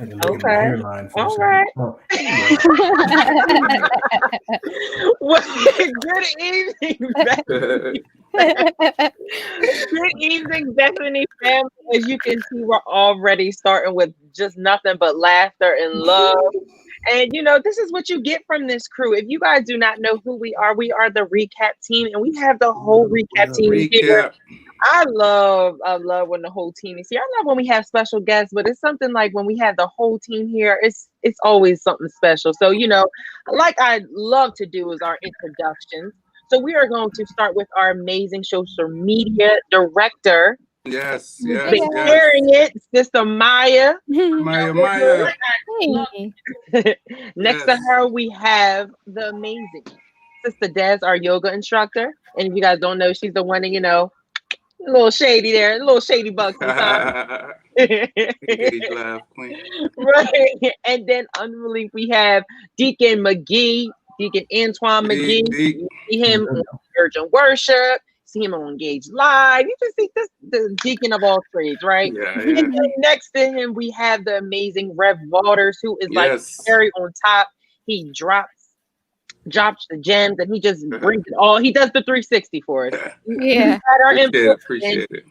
I can look at my Okay. hairline for a All second. right. Oh, anyway. Well, good evening, good evening, Bethany family. As you can see, we're already starting with just nothing but laughter and love. And this is what you get from this crew. If you guys do not know who we are the recap team, and we have the whole What recap up? team here. Recap. I love when the whole team is here. I love when we have special guests, but it's something like when we have the whole team here, it's always something special. So, like I love to do is our introductions. So we are going to start with our amazing social media director Yes, who's yes, been yes. carrying it, Sister Maya. Maya. Hey. Next to Yes. her, we have the amazing Sister Des, our yoga instructor. And if you guys don't know, she's the one that, a little shady there, a little shady bug sometimes. Engage live, Queen. Right. And then underneath we have Deacon McGee, Deacon Antoine McGee. Deep. You see him on Urgent Worship, see him on Engage Live. You just see this the deacon of all trades, right? Yeah, And yeah. then next to him, we have the amazing Rev Waters, who is like Yes. very on top. He drops the gems and he just brings it all. He does the 360 for us. Yeah. Had our input, Appreciate it.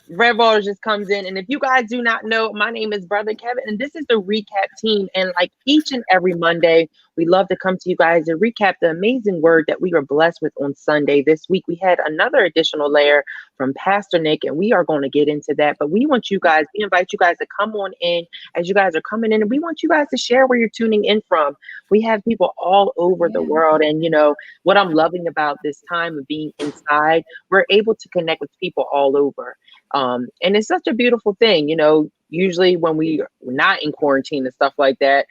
Red Ball just comes in. And if you guys do not know, my name is Brother Kevin, and this is the recap team. And like each and every Monday, we love to come to you guys and recap the amazing word that we were blessed with on Sunday. This week, we had another additional layer from Pastor Nick, and we are going to get into that. But we invite you guys to come on in as you guys are coming in, and we want you guys to share where you're tuning in from. We have people all over the world. And, what I'm loving about this time of being inside, we're able to connect with people all over. And it's such a beautiful thing, usually when we're not in quarantine and stuff like that,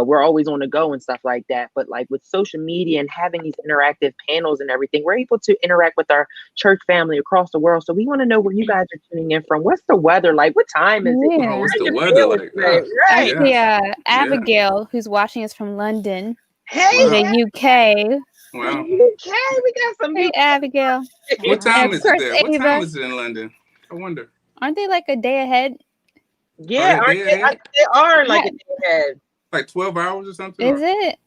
we're always on the go and stuff like that. But like with social media and having these interactive panels and everything, we're able to interact with our church family across the world. So we want to know where you guys are tuning in from. What's the weather like? What time is it? Yeah. What's How the you weather feeling like? today? Right. Actually, Yeah. Abigail, who's watching us from London, Hey, Wow. the UK. Wow. UK, we got some Hey, Abigail. What And time of is it course, there? What time Ava. is it in London? I wonder. Aren't they like a day ahead? Yeah, Are they ahead? they are like Yeah. a day ahead. Like 12 hours or something? Is it?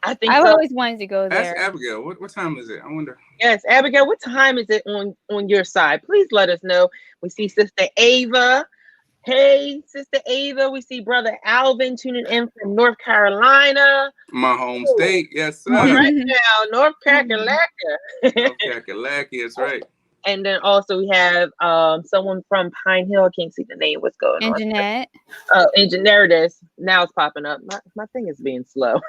I think I've so. always wanted to go Ask there. Abigail. What time is it? I wonder. Yes, Abigail, what time is it on your side? Please let us know. We see Sister Ava. Hey, Sister Ava. We see Brother Alvin tuning in from North Carolina. My home state. Yes, All sir. right now, North Carolina. North Kakalaki. That's right. And then also we have someone from Pine Hill. I can't see the name. What's going And on? Jeanette. There it is. Now it's popping up. My thing is being slow.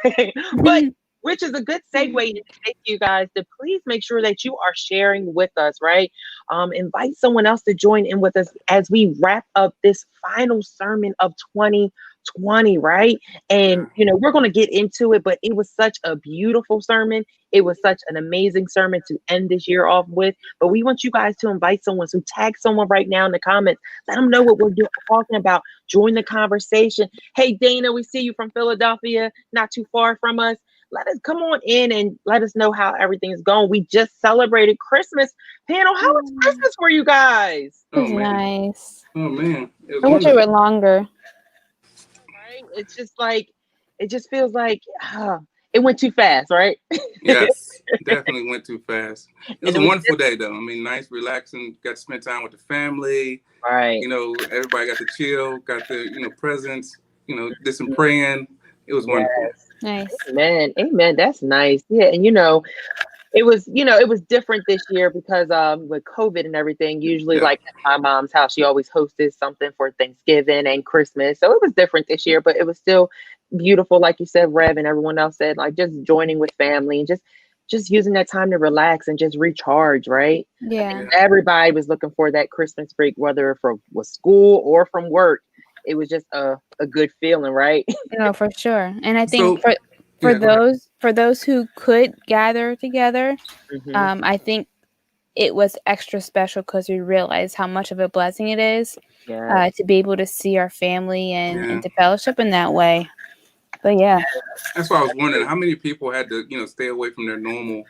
But which is a good segue into thank you guys to please make sure that you are sharing with us, right? Invite someone else to join in with us as we wrap up this final sermon of 2020, right? And we're going to get into it, but it was such a beautiful sermon. It was such an amazing sermon to end this year off with. But we want you guys to invite someone. So tag someone right now in the comments. Let them know what we're talking about. Join the conversation. Hey, Dana, we see you from Philadelphia, not too far from us. Let us come on in and let us know how everything is going. We just celebrated Christmas panel. How was Christmas for you guys? It was nice. Oh, man. I wish it were longer. Right? It's just like, it just feels like it went too fast, right? Yes, definitely went too fast. It was And a wonderful day, though. I mean, nice, relaxing. Got to spend time with the family. Right. Everybody got to chill, got the, presents, did some praying. It was wonderful. Nice. Amen. That's nice. Yeah. And it was different this year because with COVID and everything, usually like at my mom's house, she always hosted something for Thanksgiving and Christmas. So it was different this year, but it was still beautiful. Like you said, Rev, and everyone else said, like just joining with family and just using that time to relax and just recharge, right? Yeah. Everybody was looking for that Christmas break, whether was school or from work. It was just a good feeling, right? No, for sure. And I think So, for those who could gather together, Mhm. I think it was extra special because we realized how much of a blessing it is Yeah. to be able to see our family and to fellowship in that way. But yeah, that's why I was wondering how many people had to, stay away from their normal,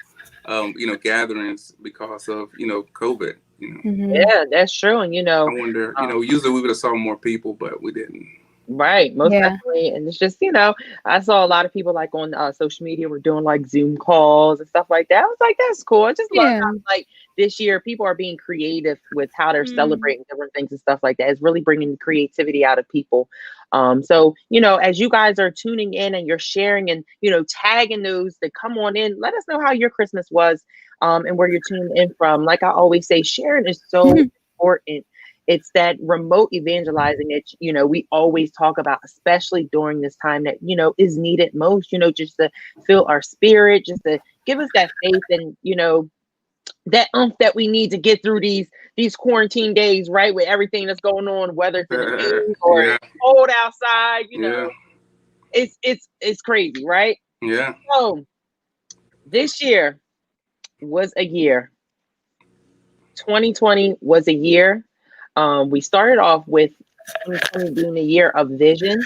gatherings because of, COVID. Yeah, that's true. And I wonder, usually we would have saw more people, but we didn't. Right, most Yeah. definitely. And it's just, I saw a lot of people like on social media were doing like Zoom calls and stuff like that. I was like, that's cool. I just love Yeah. how like this year people are being creative with how they're Mm. celebrating different things and stuff like that. It's really bringing creativity out of people. So, as you guys are tuning in and you're sharing and, tagging those that come on in, let us know how your Christmas was, and where you're tuning in from. Like I always say, sharing is so important. It's that remote evangelizing that we always talk about, especially during this time that is needed most, just to fill our spirit, just to give us that faith and that that we need to get through these quarantine days, right, with everything that's going on, whether it's in the news or Yeah, it's cold outside. yeah, It's crazy, right? yeah, So this year was a year. 2020 was a year. We started off with 2020 being a year of vision,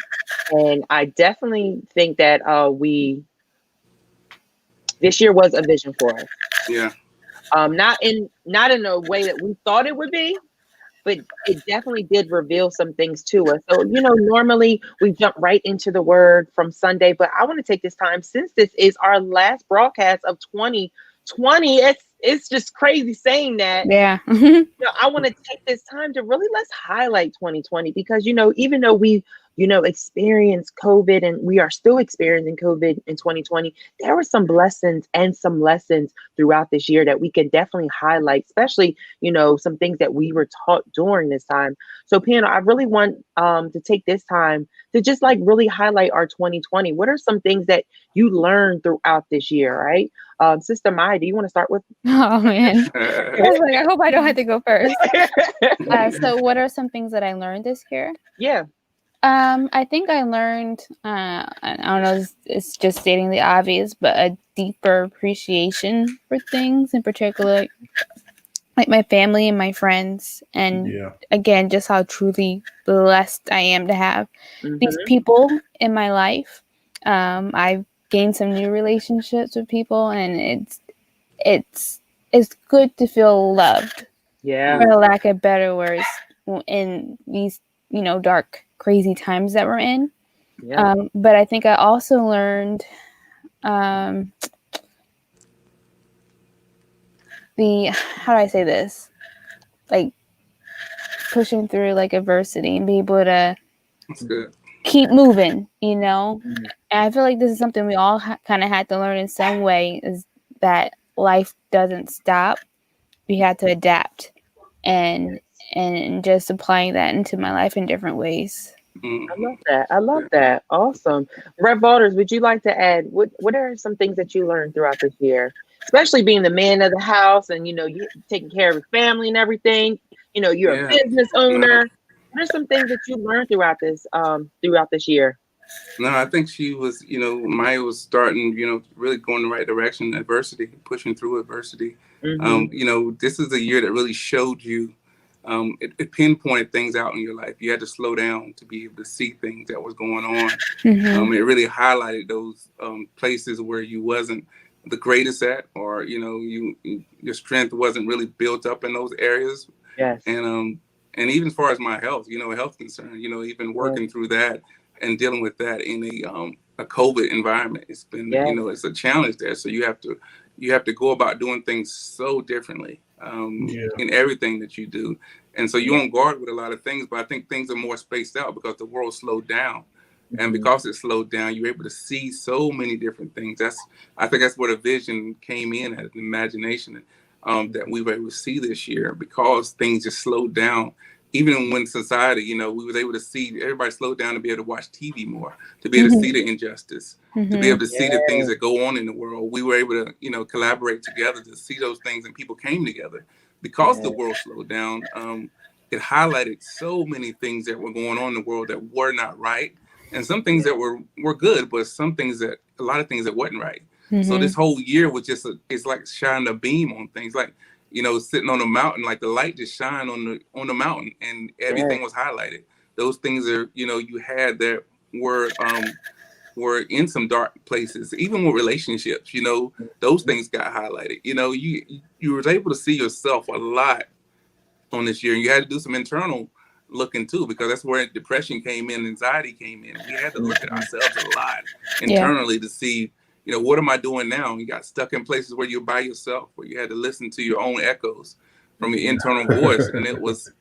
and I definitely think that this year was a vision for us. yeah. Not in a way that we thought it would be, but it definitely did reveal some things to us. So, normally we jump right into the word from Sunday, but I want to take this time, since this is our last broadcast of 2020. It's just crazy saying that. Yeah. I want to take this time to really let's highlight 2020, because even though we experienced COVID, and we are still experiencing COVID in 2020, there were some blessings and some lessons throughout this year that we can definitely highlight, especially some things that we were taught during this time. So, Piano, I really want to take this time to just like really highlight our 2020. What are some things that you learned throughout this year, right? Sister Maya, do you want to start with? Oh man. I was like, I hope I don't have to go first. So what are some things that I learned this year? Yeah. I think I learned, I don't know, it's just stating the obvious, but a deeper appreciation for things, in particular, like my family and my friends, and again, just how truly blessed I am to have these people in my life. I've gained some new relationships with people, and it's good to feel loved, Yeah. for lack of better words, in these dark, crazy times that we're in. Yeah. But I think I also learned the how do I say this, like pushing through like adversity and be able to That's good. keep moving. And I feel like this is something we all kind of had to learn in some way, is that life doesn't stop. We had to adapt, and just applying that into my life in different ways. I love that. I love that. Awesome. Rev Waters, would you like to add what are some things that you learned throughout this year? Especially being the man of the house, and you taking care of your family and everything. You're a Yeah. business No, owner. What are some things that you learned throughout this year? no, I think she was, Maya was starting, really going the right direction. Adversity, pushing through adversity. Mm-hmm. This is a year that really showed you, it pinpointed things out in your life. You had to slow down to be able to see things that was going on. It really highlighted those places where you wasn't the greatest at, or your strength wasn't really built up in those areas. Yes. And even as far as my health, health concern, even working through that and dealing with that in a COVID environment, it's been, it's a challenge there. So you have to go about doing things so differently in everything that you do. And so you're on guard with a lot of things, but I think things are more spaced out because the world slowed down. And because it slowed down, you're able to see so many different things. I think that's where the vision came in, as an imagination that we were able to see this year, because things just slowed down. Even when society, we was able to see, everybody slowed down to be able to watch TV more, to be able to see the injustice, to be able to see the things that go on in the world. We were able to, collaborate together to see those things, and people came together because the world slowed down. It highlighted so many things that were going on in the world that were not right, and some things that were good, but a lot of things that wasn't right. So this whole year was just it's like shining a beam on things, like sitting on a mountain, like the light just shine on the mountain, and everything was highlighted. Those things are you had that were in some dark places, even with relationships. Those things got highlighted. You was able to see yourself a lot on this year, and you had to do some internal looking too, because that's where depression came in, anxiety came in. We had to look at ourselves a lot internally to see, what am I doing now? You got stuck in places where you're by yourself, where you had to listen to your own echoes from your internal voice, and it was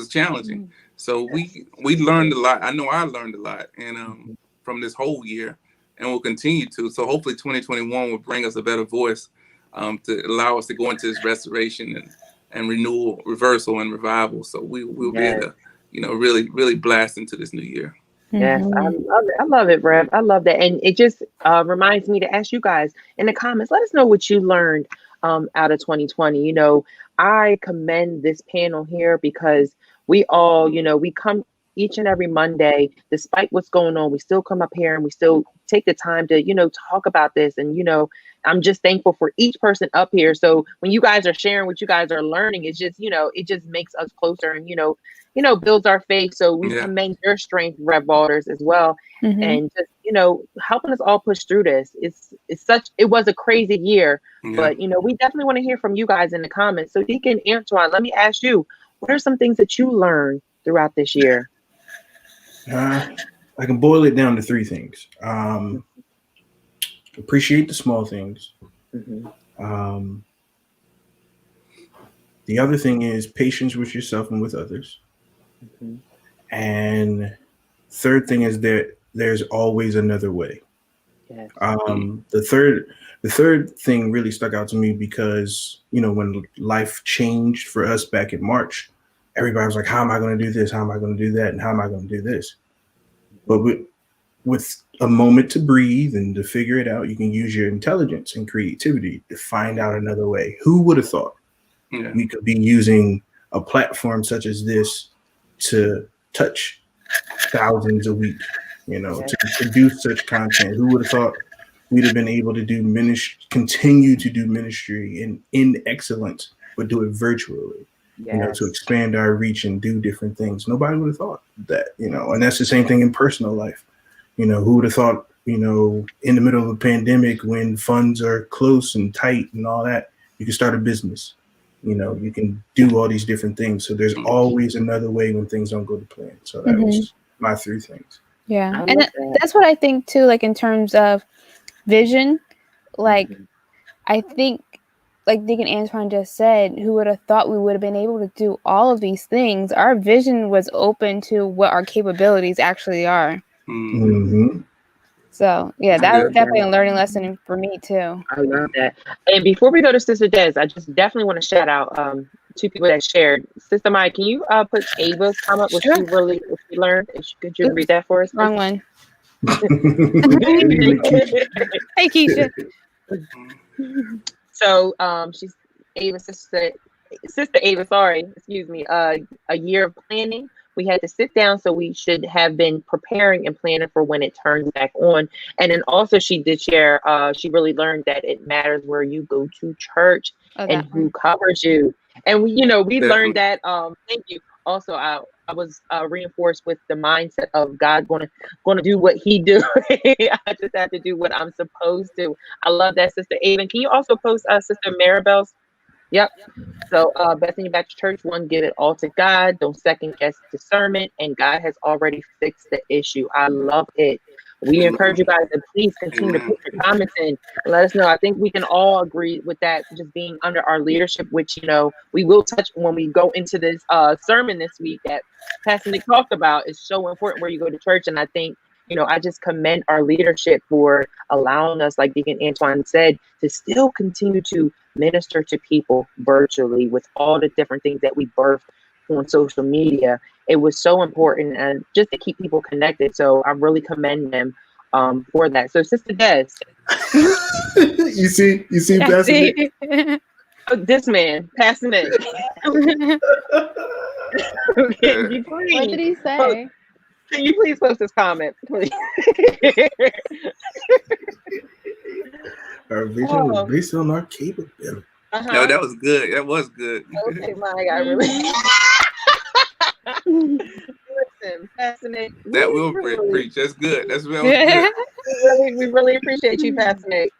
challenging. So we learned a lot. I know I learned a lot, and from this whole year, and we'll continue to. So hopefully 2021 will bring us a better voice to allow us to go into this restoration and renewal, reversal, and revival. So we'll be able to, really, really blast into this new year. Yes, I love it. I love it, Rev. I love that. And it just reminds me to ask you guys in the comments, let us know what you learned out of 2020. I commend this panel here because we all, we come each and every Monday, despite what's going on, we still come up here and we still take the time to, talk about this. And, I'm just thankful for each person up here. So when you guys are sharing what you guys are learning, it's just, it just makes us closer and, builds our faith. So we commend your strength, Rev Waters, as well. And just, helping us all push through this. It was a crazy year, but, we definitely want to hear from you guys in the comments. So Deacon Antoine, let me ask you, what are some things that you learned throughout this year? I can boil it down to three things. Appreciate the small things. The other thing is patience with yourself and with others. And third thing is that there's always another way. Yes. The third thing really stuck out to me because, when life changed for us back in March, everybody was like, how am I going to do this? How am I going to do that? And how am I going to do this? But with a moment to breathe and to figure it out, you can use your intelligence and creativity to find out another way. Who would have thought we could be using a platform such as this to touch thousands a week, to produce such content? Who would have thought we'd have been able to do continue to do ministry in excellence, but do it virtually? To expand our reach and do different things. Nobody would have thought that, and that's the same thing in personal life. Who would have thought, in the middle of a pandemic when funds are close and tight and all that, you can start a business. You can do all these different things. So there's always another way when things don't go to plan. So that was my three things. Yeah. And that's what I think too, like in terms of vision, like I think, like Deacon Antoine just said, who would have thought we would have been able to do all of these things? Our vision was open to what our capabilities actually are. So, that was definitely a learning lesson for me, too. I love that. And before we go to Sister Des, I just definitely want to shout out two people that shared. Sister Maya, can you put Ava's comment, what she learned? Could you read that for us? Wrong one. Hey, Keisha. So she's Ava, Sister Ava, excuse me, a year of planning. We had to sit down, so we should have been preparing and planning for when it turns back on. And then also she did share, she really learned that it matters where you go to church and who covers you. And we learned that, thank you. Also, I was reinforced with the mindset of God going to do what he do. I just have to do what I'm supposed to. I love that, Sister Ava. Can you also post Sister Maribel's? Yep. So Bethany Baptist Church, 1, give it all to God. Don't second guess discernment. And God has already fixed the issue. I love it. We encourage you guys to please continue to put your comments in and let us know. I think we can all agree with that, just being under our leadership, which, we will touch when we go into this sermon this week that Pastor Nick talked about. Is so important where you go to church. And I think, I just commend our leadership for allowing us, like Deacon Antoine said, to still continue to minister to people virtually with all the different things that we birthed on social media. It was so important and just to keep people connected. So I really commend them for that. So Sister Des. you see Pastor Nick? This man, Pastor Nick. What did he say? Can you please post this comment, please? Our vision was based on our capability. No, that was good. That was good. Okay, my God, really. Listen, Pastor Nick. That will preach. That's good. That's real good. We really appreciate you, Pastor Nick.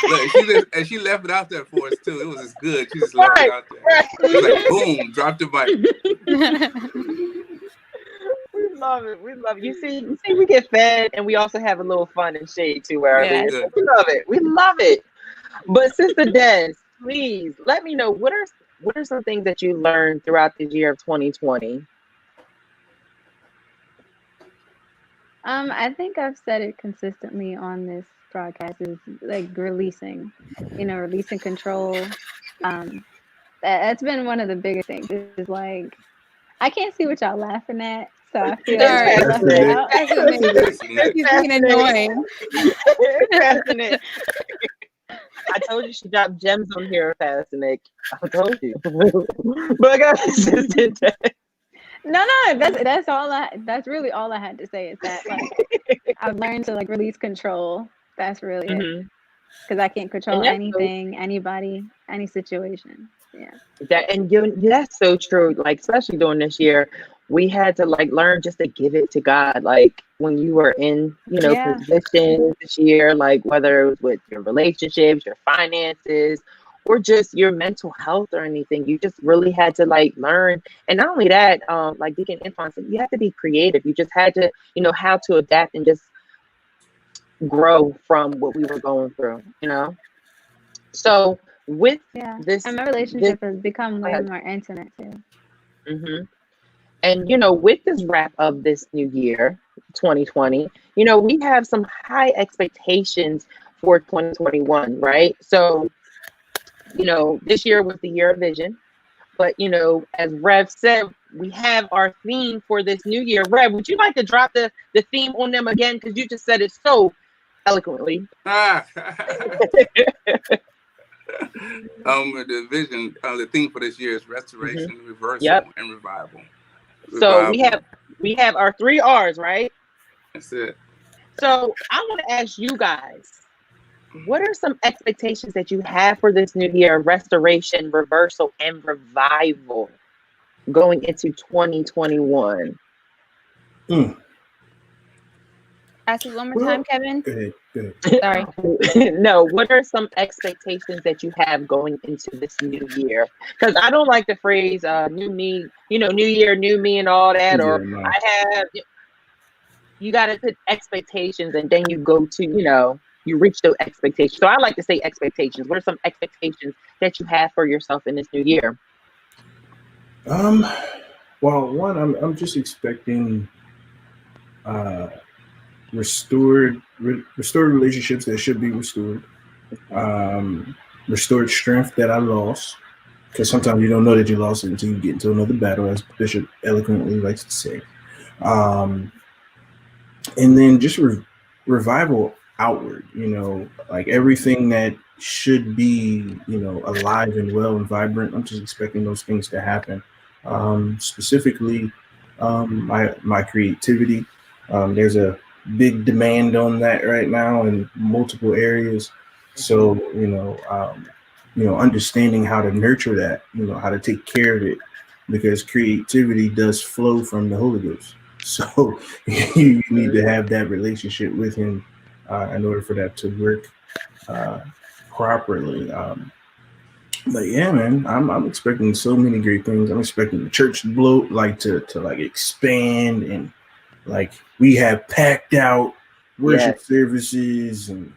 Look, she left it out there for us too. It was just good. She just left it out there. Right. It's like boom, dropped the mic. We love it. We love it. You see, we get fed and we also have a little fun and shade too. Where Yeah. we love it. We love it. But Sister Des, please let me know what are some things that you learned throughout this year of 2020? I think I've said it consistently on this broadcast is like releasing control. That's been one of the biggest things. Is like I can't see what y'all laughing at, so I feel Sorry. like left it out. He's being annoying. It's fascinating. I told you she dropped gems on here, fascinating. I told you. But I got Sister Des. No, that's really all I had to say is that like I've learned to like release control. That's really it. Because I can't control anything, anybody, any situation. Yeah. That's so true. Like, especially during this year, we had to like learn just to give it to God. Like when you were in, positions this year, like whether it was with your relationships, your finances, or just your mental health or anything, you just really had to like learn. And not only that, like Deacon Antoine said, you have to be creative. You just had to, how to adapt and just grow from what we were going through, So with this, and my relationship has become way more intimate too. And with this wrap of this new year, 2020, we have some high expectations for 2021, right? So, this year was the year of vision, but as Rev said, we have our theme for this new year. Rev, would you like to drop the theme on them again? Because you just said it so eloquently. The vision, the theme for this year is restoration, reversal, and revival. So we have our 3 R's, right? That's it. So I want to ask you guys, what are some expectations that you have for this new year, restoration, reversal, and revival going into 2021? Ask it one more time, Kevin. Go ahead. Sorry. No, what are some expectations that you have going into this new year? Because I don't like the phrase new me, new year, new me and all that. You got to put expectations and then you go to, you reach those expectations. So I like to say expectations. What are some expectations that you have for yourself in this new year? Well, one, I'm just expecting restored relationships that should be restored, restored strength that I lost, because sometimes you don't know that you lost it until you get into another battle, as Bishop eloquently likes to say, and then just revival outward, like everything that should be alive and well and vibrant. I'm just expecting those things to happen, specifically my creativity. There's a big demand on that right now in multiple areas. So, understanding how to nurture that, how to take care of it, because creativity does flow from the Holy Ghost. So you need to have that relationship with him in order for that to work properly. But yeah, man, I'm expecting so many great things. I'm expecting the church to blow, to expand, and like we have packed out worship services, and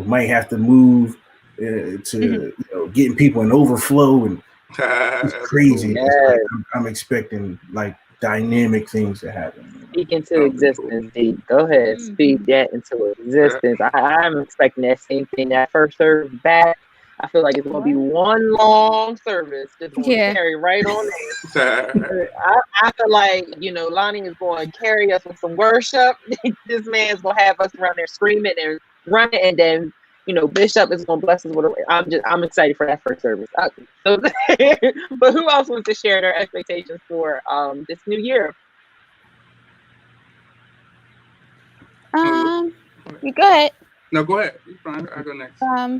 might have to move to getting people in overflow, and it's crazy. Yes. I'm expecting like dynamic things to happen. Speak into existence, D. Go ahead, speak that into existence. I'm expecting that same thing. That first service back, I feel like it's going to be one long service. Just going to carry right on in. I feel like, Lonnie is going to carry us with some worship. This man's going to have us around there screaming and running, and then, Bishop is going to bless us with I'm excited for that first service. But who else wants to share their expectations for this new year? You go ahead. No, go ahead. You're fine. I'll go next. I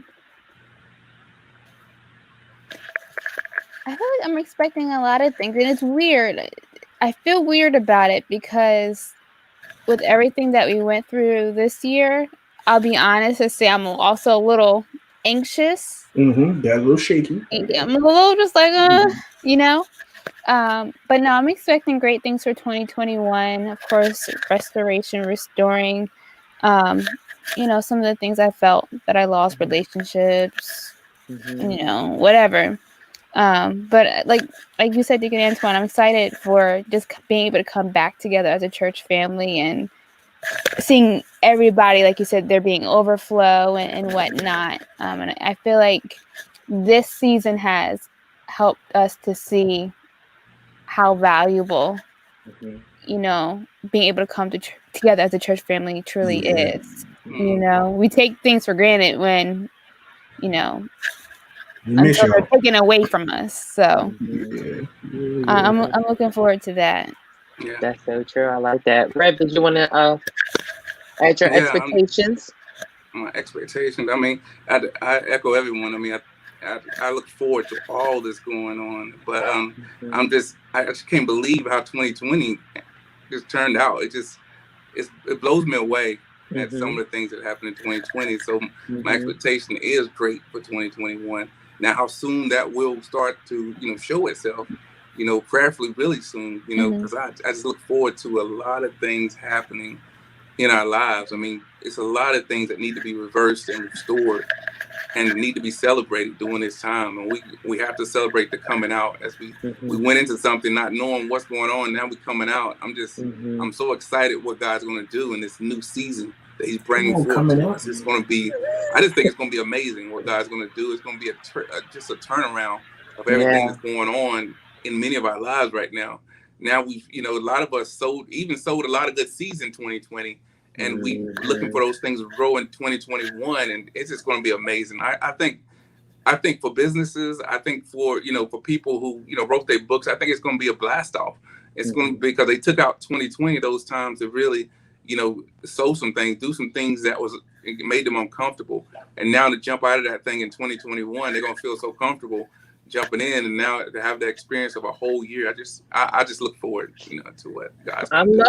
feel like I'm expecting a lot of things, and it's weird. I feel weird about it because with everything that we went through this year, I'll be honest and say I'm also a little anxious. Got a little shaky. I'm a little just like, you know. But no, I'm expecting great things for 2021. Of course, restoration, restoring. You know, some of the things I felt that I lost, relationships, you know, whatever. But like you said, Deacon Antoine, I'm excited for just being able to come back together as a church family and seeing everybody, like you said, there being overflow and whatnot. And I feel like this season has helped us to see how valuable, you know, being able to come together as a church family truly is. You know, we take things for granted when, you know, until they're taken away from us. So I'm looking forward to that. Yeah. That's so true. I like that. Rev, did you want to add your expectations? My expectations. I mean, I echo everyone. I mean, I look forward to all this going on, but I just can't believe how 2020 just turned out. It blows me away at some of the things that happened in 2020. So my expectation is great for 2021. Now, how soon that will start to, you know, show itself, you know, prayerfully really soon, you know, because I just look forward to a lot of things happening in our lives. I mean, it's a lot of things that need to be reversed and restored and need to be celebrated during this time. And we have to celebrate the coming out as we went into something not knowing what's going on. Now we're coming out. I'm so excited what God's going to do in this new season that he's bringing forth to us. It's going to be, I just think it's going to be amazing what God's going to do. It's going to be just a turnaround of everything that's going on in many of our lives right now. Now we've, you know, a lot of us sold a lot of good seeds in 2020. And we looking for those things to grow in 2021, and it's just going to be amazing. I think for businesses, I think for, you know, for people who, you know, wrote their books, I think it's going to be a blast off. It's going to be because they took out 2020, those times to really, you know, sow some things, do some things that made them uncomfortable, and now to jump out of that thing in 2021, they're going to feel so comfortable jumping in, and now to have the experience of a whole year. I just look forward, you know, to what God's going to do.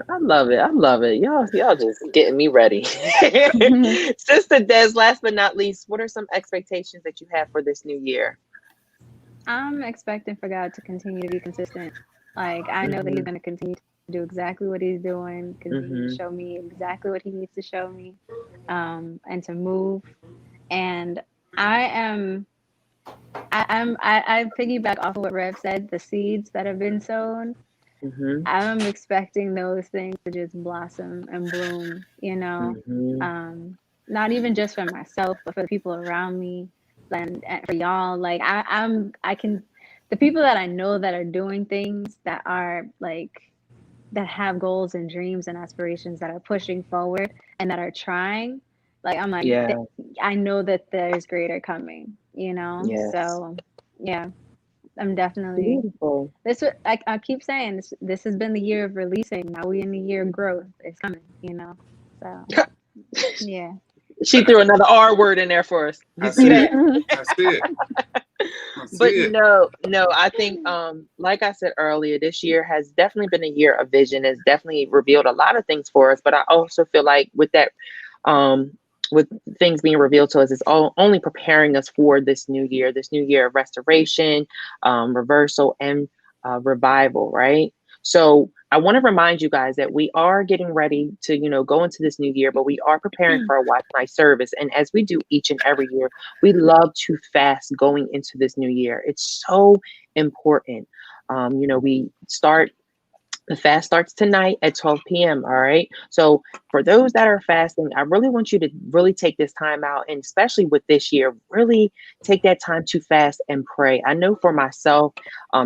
I love it. I love it. Y'all just getting me ready. Sister Des, last but not least, what are some expectations that you have for this new year? I'm expecting for God to continue to be consistent. Like, I know that he's going to continue to do exactly what he's doing, continue to show me exactly what he needs to show me, and to move. And I piggyback off of what Rev said, the seeds that have been sown. I'm expecting those things to just blossom and bloom, you know, not even just for myself, but for the people around me and for y'all. Like the people that I know that are doing things that are like, that have goals and dreams and aspirations, that are pushing forward and that are trying, like, I'm like, I know that there's greater coming, you know? So yeah. I'm definitely beautiful. I keep saying this has been the year of releasing. Now we in the year of growth. It's coming, you know. So yeah. She threw another R word in there for us. You see that? That's it. But no, I think like I said earlier, this year has definitely been a year of vision. It's definitely revealed a lot of things for us. But I also feel like with that with things being revealed to us, it's only preparing us for this new year of restoration, reversal, and revival, right? So I want to remind you guys that we are getting ready to, you know, go into this new year, but we are preparing for a watch night service. And as we do each and every year, we love to fast going into this new year. It's so important. You know, the fast starts tonight at 12 p.m. All right. So for those that are fasting, I really want you to really take this time out, and especially with this year, really take that time to fast and pray. I know for myself,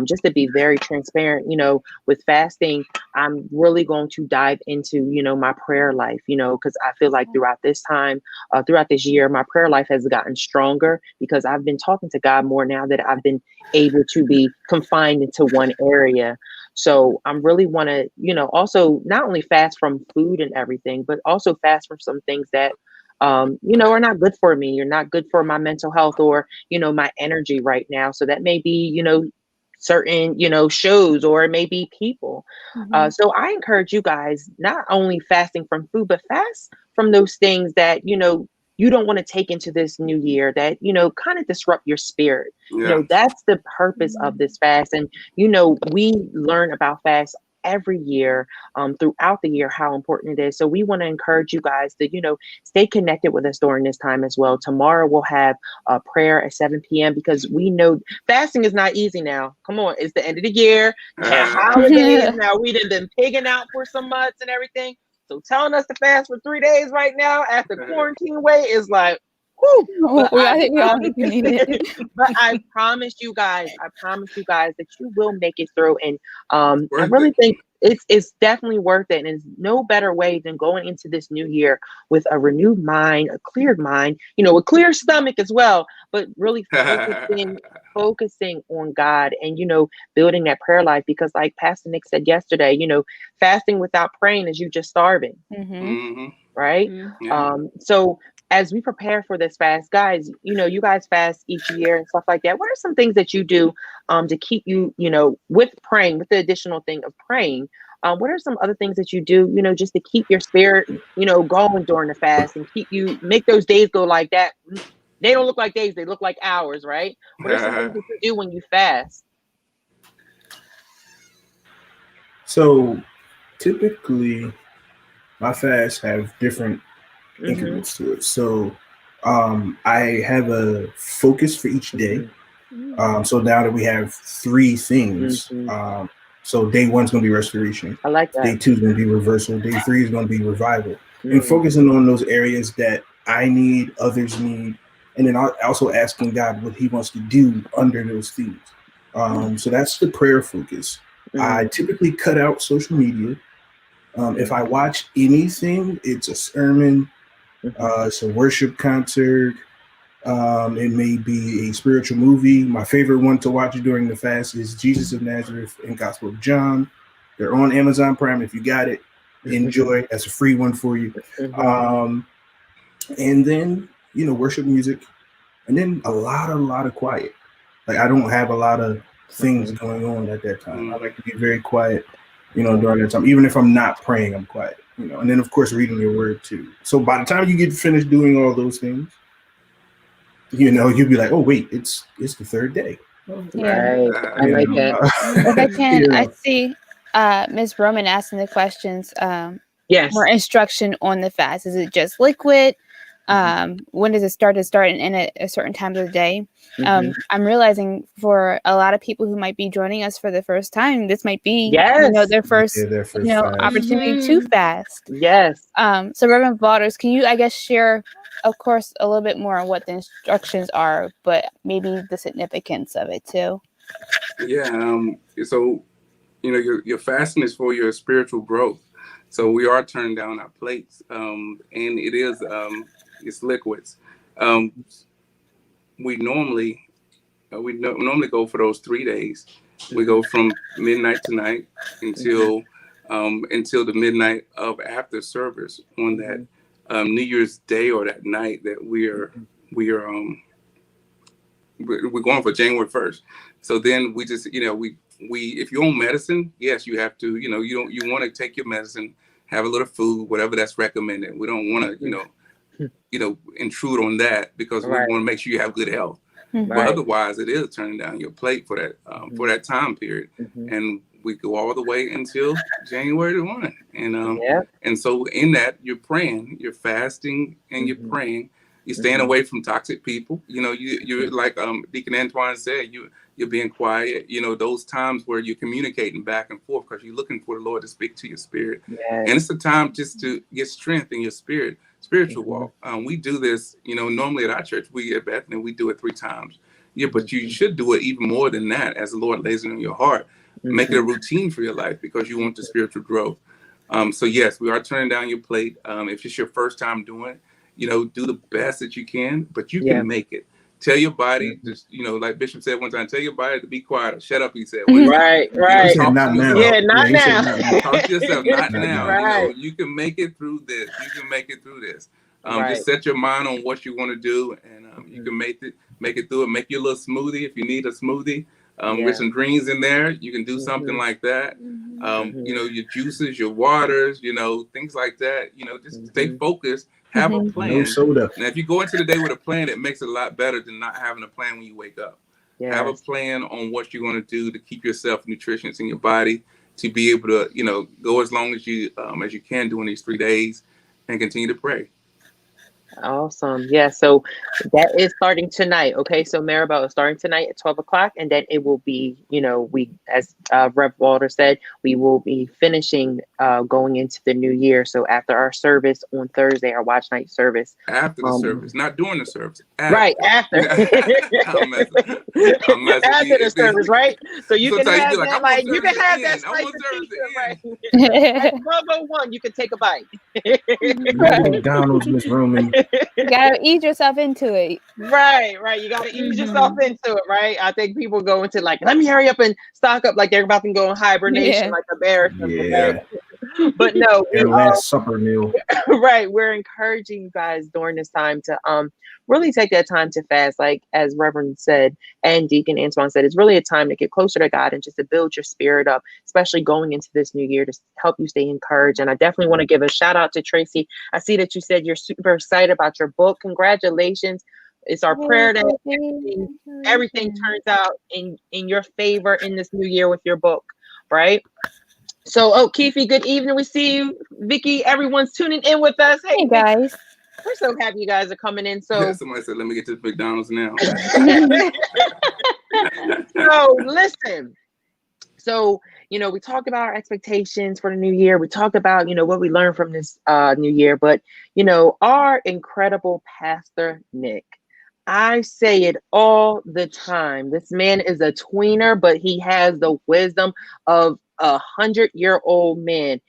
just to be very transparent, you know, with fasting, I'm really going to dive into, you know, my prayer life, you know, because I feel like throughout this time, throughout this year, my prayer life has gotten stronger because I've been talking to God more now that I've been able to be confined into one area. So I'm really want to, you know, also not only fast from food and everything, but also fast from some things that, you know, are not good for me. You're not good for my mental health or, you know, my energy right now. So that may be, you know, certain, you know, shows, or it may be people. So I encourage you guys, not only fasting from food, but fast from those things that, you know, you don't want to take into this new year that, kind of disrupt your spirit. Yeah. That's the purpose of this fast. And, we learn about fast every year, throughout the year, how important it is. So we want to encourage you guys to, stay connected with us during this time as well. Tomorrow we'll have a prayer at 7 p.m. because we know fasting is not easy now. Come on, it's the end of the year. You have holidays now. We done been pigging out for some months and everything. So telling us to fast for 3 days right now after quarantine way is like, whew. I think we all need it. But I promise you guys that you will make it through. And I really think it's definitely worth it. And it's no better way than going into this new year with a renewed mind, a cleared mind, a clear stomach as well, but really focusing on God and, building that prayer life. Because like Pastor Nick said yesterday, fasting without praying is you just starving. Right? So as we prepare for this fast, guys, you guys fast each year and stuff like that. What are some things that you do to keep you, with praying, with the additional thing of praying? What are some other things that you do, just to keep your spirit, going during the fast and make those days go like that? They don't look like days, they look like hours, right? What are some things that you do when you fast? So typically my fasts have different increments to it. So I have a focus for each day. So now that we have 3 things, so day 1 is going to be restoration. I like that. Day 2 is going to be reversal. Day 3 is going to be revival. And focusing on those areas that I need, others need, and then also asking God what he wants to do under those themes. So that's the prayer focus. I typically cut out social media. If I watch anything, it's a sermon, it's a worship concert. It may be a spiritual movie. My favorite one to watch during the fast is Jesus of Nazareth and Gospel of John. They're on Amazon Prime. If you got it, enjoy. That's a free one for you. And then, worship music, and then a lot of quiet. Like I don't have a lot of things going on at that time. I like to be very quiet, during that time. Even if I'm not praying, I'm quiet, and then of course reading your word too. So by the time you get finished doing all those things, you'll be like, oh wait, it's the 3rd day. Right. I like that. If I can, I see Ms. Roman asking the questions. Yes. More instruction on the fast. Is it just liquid? When does it start in a certain time of the day? I'm realizing for a lot of people who might be joining us for the first time, this might be their first opportunity to fast. Yes. So Reverend Waters, can you, I guess, share, of course, a little bit more on what the instructions are, but maybe the significance of it too? Yeah. So your fasting is for your spiritual growth. So we are turning down our plates, and it is it's liquids. We normally go for those 3 days. We go from midnight tonight until the midnight of after service on that New Year's Day or that night that we're going for January 1st. So then we just we if you're on medicine, yes, you have to you want to take your medicine, have a little food, whatever that's recommended. We don't want to intrude on that because we want to make sure you have good health. But otherwise, it is turning down your plate for that time period, and we go all the way until January 1. And so in that, you're praying, you're fasting, and you're praying. You're staying away from toxic people. You're like Deacon Antoine said, you're being quiet. Those times where you're communicating back and forth because you're looking for the Lord to speak to your spirit. And it's a time just to get strength in your spiritual walk. We do this, normally at our church, we at Bethany, we do it 3 times. Yeah, but you should do it even more than that as the Lord lays it on your heart. Make it a routine for your life because you want the spiritual growth. So yes, we are turning down your plate. If it's your first time doing it, do the best that you can, but you can make it. Tell your body, just like Bishop said one time, tell your body to be quiet or shut up. He said, right. Not now. Yeah, not now. Talk to yourself, not now. Right. You can make it through this. Just set your mind on what you want to do, and you can make it through it. Make your little smoothie if you need a smoothie. with some greens in there. You can do something like that. You know, your juices, your waters, you know, things like that. You know, just stay focused, have a plan. No soda. Now, if you go into the day with a plan, it makes it a lot better than not having a plan when you wake up. Have a plan on what you're going to do to keep yourself nutritious in your body, to be able to, you know, go as long as you can during these 3 days, and continue to pray. Awesome. Yeah. So that is starting tonight. Okay. So Maribel is starting tonight at 12 o'clock. And then it will be, you know, as Rev Walter said, we will be finishing going into the new year. So after our service on Thursday, our watch night service. After the service, not during the service. After. Right. After. I'm messing. After the service, right? So you can have you that, like, you can have that spice of pizza, right? At 12:01, you can take a bite. McDonald's, Miss Roman. You gotta ease yourself into it. Right. You gotta ease yourself into it, right? I think people go into like, let me hurry up and stock up, like they're about to go in hibernation, like a bear. Yeah. But no, last supper meal. Right. We're encouraging you guys during this time to really take that time to fast, like as Reverend said and Deacon Antoine said. It's really a time to get closer to God and just to build your spirit up, especially going into this new year, to help you stay encouraged. And I definitely want to give a shout out to Tracy. I see that you said you're super excited about your book. Congratulations. It's our prayer that everything turns out in your favor in this new year with your book, right? So, Keefe, good evening. We see you. Vicky, everyone's tuning in with us. Hey guys. We're so happy you guys are coming in. So somebody said, let me get to McDonald's now. So listen. So, you know, we talked about our expectations for the new year. We talked about, you know, what we learned from this new year. But, you know, our incredible Pastor Nick, I say it all the time. This man is a tweener, but he has the wisdom of 100-year-old man.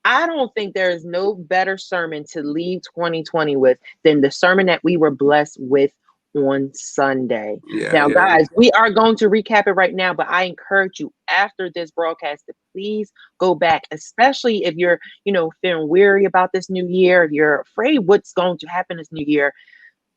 I don't think there is no better sermon to leave 2020 with than the sermon that we were blessed with on Sunday. Guys, we are going to recap it right now, but I encourage you after this broadcast to please go back, especially if you're, you know, feeling weary about this new year, if you're afraid what's going to happen this new year.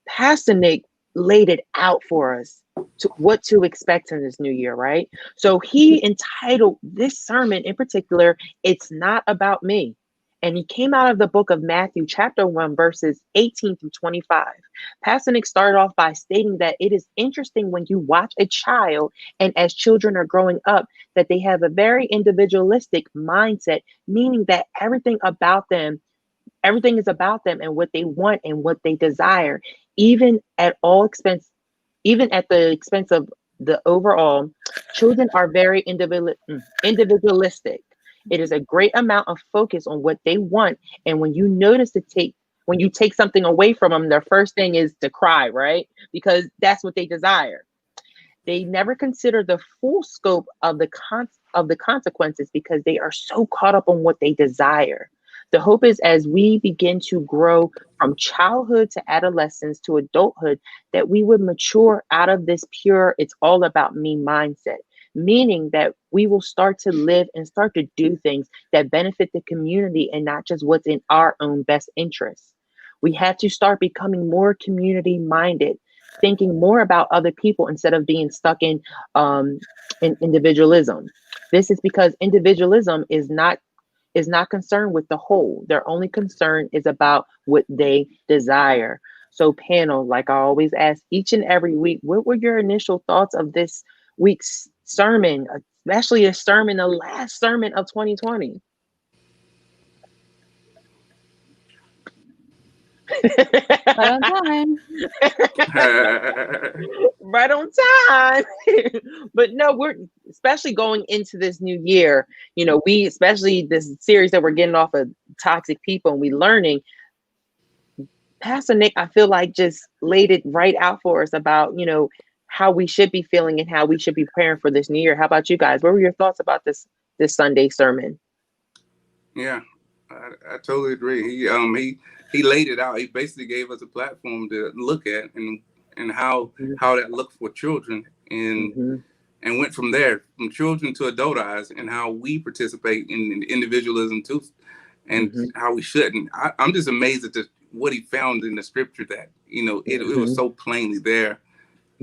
Pastor Nick laid it out for us to what to expect in this new year, right? So he entitled this sermon in particular, "It's Not About Me." And he came out of the book of Matthew, chapter 1, verses 18 through 25. Pastor Nick started off by stating that it is interesting when you watch a child and as children are growing up, that they have a very individualistic mindset, meaning that everything is about them and what they want and what they desire, even at the expense of the overall. Children are very individualistic. It is a great amount of focus on what they want. And when you when you take something away from them, their first thing is to cry, right? Because that's what they desire. They never consider the full scope of the consequences because they are so caught up on what they desire. The hope is as we begin to grow from childhood to adolescence to adulthood, that we would mature out of this pure, it's all about me mindset, meaning that we will start to live and start to do things that benefit the community and not just what's in our own best interests. We have to start becoming more community minded, thinking more about other people instead of being stuck in individualism. This is because individualism is not concerned with the whole. Their only concern is about what they desire. So panel, like I always ask each and every week, what were your initial thoughts of this week's sermon, especially the last sermon of 2020? Right on time. Right on time. But no, we're especially going into this new year, you know, especially this series that we're getting off of toxic people and we learning. Pastor Nick, I feel like just laid it right out for us about, you know, how we should be feeling and how we should be preparing for this new year. How about you guys? What were your thoughts about this Sunday sermon? Yeah, I totally agree. He laid it out. He basically gave us a platform to look at and how that looked for children and went from there, from children to adult eyes, and how we participate in individualism too, and how we shouldn't. I'm just amazed at what he found in the scripture that, you know, it was so plainly there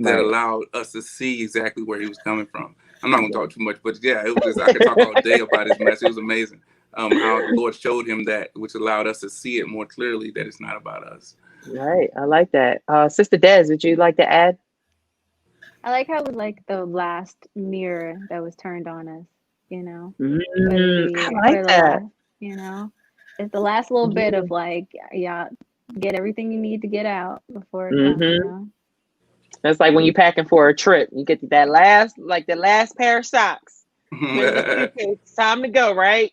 that Right. allowed us to see exactly where he was coming from. I'm not going to talk too much, but yeah, it was just, I could talk all day about his message. It was amazing how the Lord showed him that, which allowed us to see it more clearly, that it's not about us. Right. I like that. Sister Des, would you like to add? I like how it was like the last mirror that was turned on us, you know, I like or the that. last, you know, it's the last little bit of like, yeah, get everything you need to get out before it comes, you know. That's like when you're packing for a trip, you get that last pair of socks. Put in the suitcase. It's time to go, right?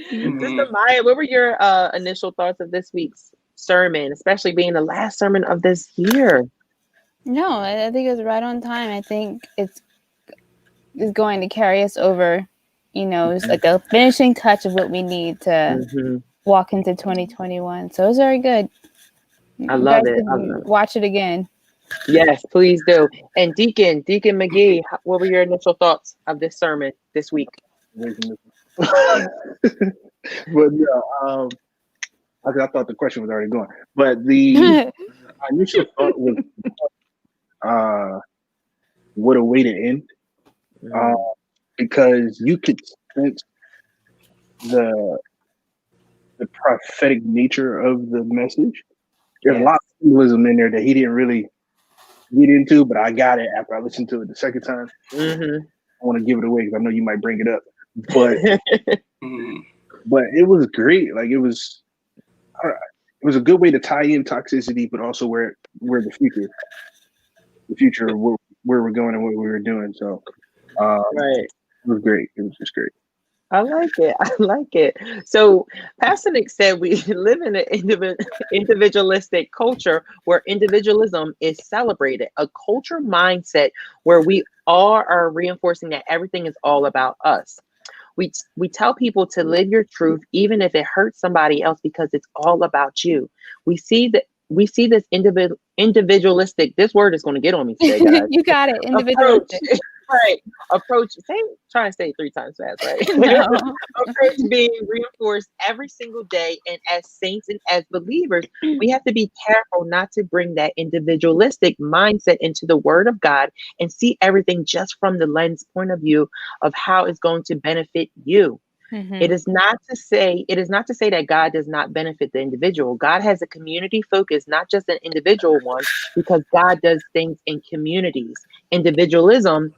Sister Maya, what were your initial thoughts of this week's sermon, especially being the last sermon of this year? No, I think it was right on time. I think it's going to carry us over. You know, it's like a finishing touch of what we need to walk into 2021. So it was very good. I love it. I love it. Watch it again. Yes, please do. And Deacon McGee, what were your initial thoughts of this sermon this week? But yeah, I thought the question was already gone. But the initial thought was, what a way to end. Because you could sense the prophetic nature of the message. There's a lot of symbolism in there that he didn't really get into, but I got it after I listened to it the second time. I want to give it away because I know you might bring it up, but but it was great. Like it was a good way to tie in toxicity, but also where the future of where we're going and what we were doing. So it was great. It was just great. I like it. I like it. So Pastor Nick said we live in an individualistic culture where individualism is celebrated, a culture mindset where we all are reinforcing that everything is all about us. We tell people to live your truth, even if it hurts somebody else, because it's all about you. We see this individualistic. This word is going to get on me today, guys. You got it. Individualistic. Approach. Try and say it 3 times fast, right? No. Approach being reinforced every single day, and as saints and as believers, we have to be careful not to bring that individualistic mindset into the Word of God and see everything just from the lens point of view of how it's going to benefit you. It is not to say that God does not benefit the individual. God has a community focus, not just an individual one, because God does things in communities. Individualism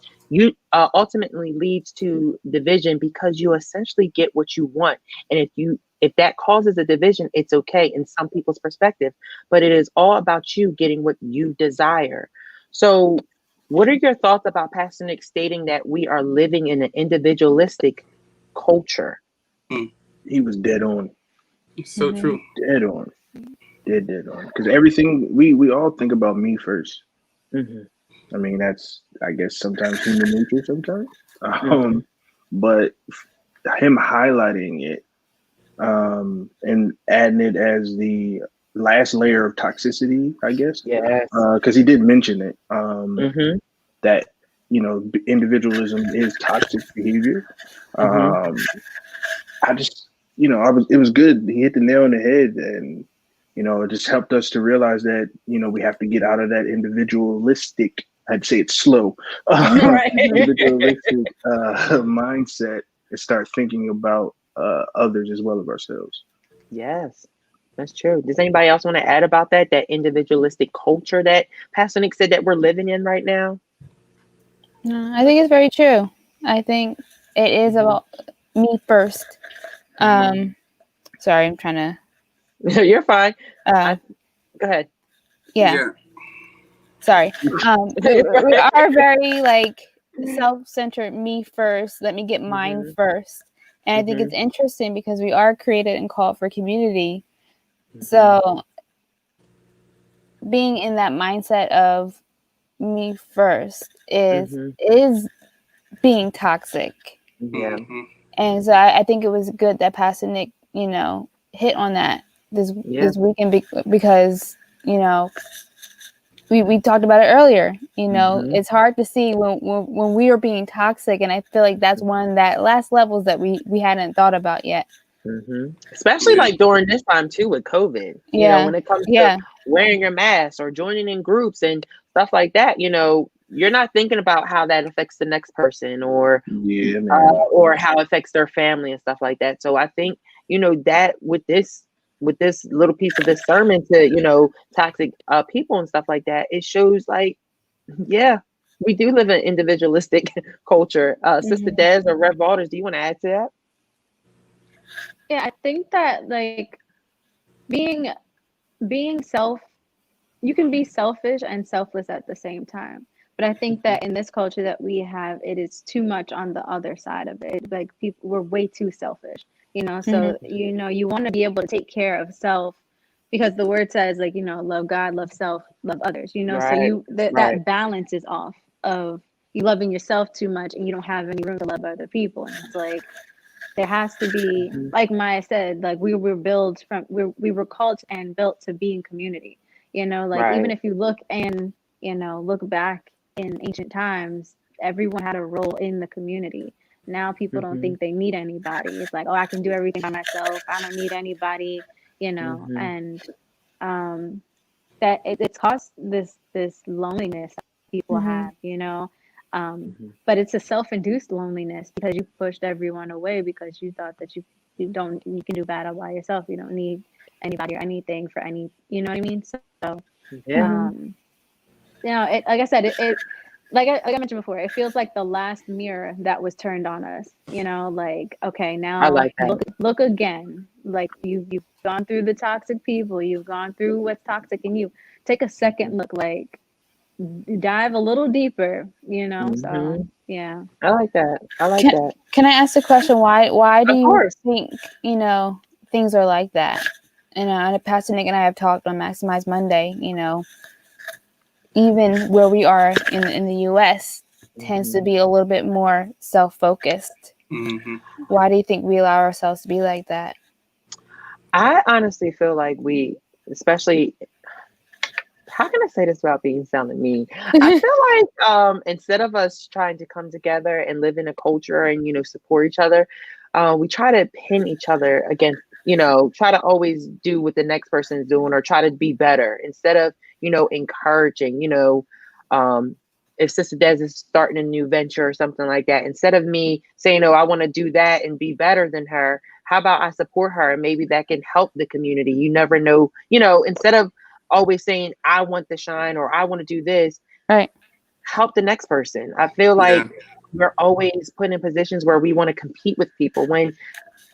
ultimately leads to division because you essentially get what you want. And if that causes a division, it's okay in some people's perspective, but it is all about you getting what you desire. So what are your thoughts about Pastor Nick stating that we are living in an individualistic culture? He was dead on. It's so true. Dead on. Dead on. Because everything we all think about me first. I mean, that's, I guess, sometimes human nature sometimes. But him highlighting it and adding it as the last layer of toxicity, I guess. Yes. Because he did mention it. That, individualism is toxic behavior. It was good. He hit the nail on the head, and it just helped us to realize that we have to get out of that individualistic. I'd say it's slow, individualistic mindset and start thinking about others as well as ourselves. Yes, that's true. Does anybody else want to add about that individualistic culture that Pastor Nick said that we're living in right now? No, I think it's very true. I think it is about me first. Sorry, I'm trying to. You're fine. Go ahead. Yeah. Sorry. We are very self-centered, me first. Let me get mine first. And I think it's interesting because we are created and called for community. So being in that mindset of me first is being toxic. Yeah. And so I think it was good that Pastor Nick, hit on that this weekend because, we talked about it earlier. It's hard to see when we are being toxic, and I feel like that's one that last levels that we hadn't thought about yet. Especially like during this time too with COVID. When it comes to wearing your mask or joining in groups and stuff like that, you're not thinking about how that affects the next person Yeah, man. or how it affects their family and stuff like that. So I think, that with this little piece of this sermon to, toxic people and stuff like that, it shows like, yeah, we do live in individualistic culture. Sister Des or Rev Waters, do you want to add to that? Yeah, I think that like being you can be selfish and selfless at the same time. But I think that in this culture that we have, it is too much on the other side of it. Like we're way too selfish, so you want to be able to take care of self, because the word says, like, love God, love self, love others, so Right. that balance is off of you loving yourself too much and you don't have any room to love other people. And it's like there has to be, like Maya said, like we were called and built to be in community, like even if you look and look back in ancient times, everyone had a role in the community. Now people don't think they need anybody. It's like, oh, I can do everything by myself, I don't need anybody, and that it's caused this loneliness that people have, but it's a self-induced loneliness because you pushed everyone away because you thought that you can do battle by yourself. You don't need anybody or anything for any, you know what I mean? So Yeah. like I said, it like I mentioned before, it feels like the last mirror that was turned on us, like, okay, I now like that. look again. Like you've gone through the toxic people, you've gone through what's toxic in you. Take a second look, like dive a little deeper, so yeah. I like that. I like that. Can I ask a question? Why do Of you course. think, things are like that? And Pastor Nick and I have talked on Maximize Monday, even where we are in the US tends to be a little bit more self-focused. Why do you think we allow ourselves to be like that? I honestly feel like we, especially, how can I say this without sounding mean? I feel like instead of us trying to come together and live in a culture and support each other, we try to pin each other against, try to always do what the next person is doing or try to be better instead of encouraging. If Sister Des is starting a new venture or something like that, instead of me saying, "Oh, I want to do that and be better than her," how about I support her and maybe that can help the community? You never know, instead of always saying I want to shine or I want to do this, right? Help the next person. I feel like we're always put in positions where we want to compete with people when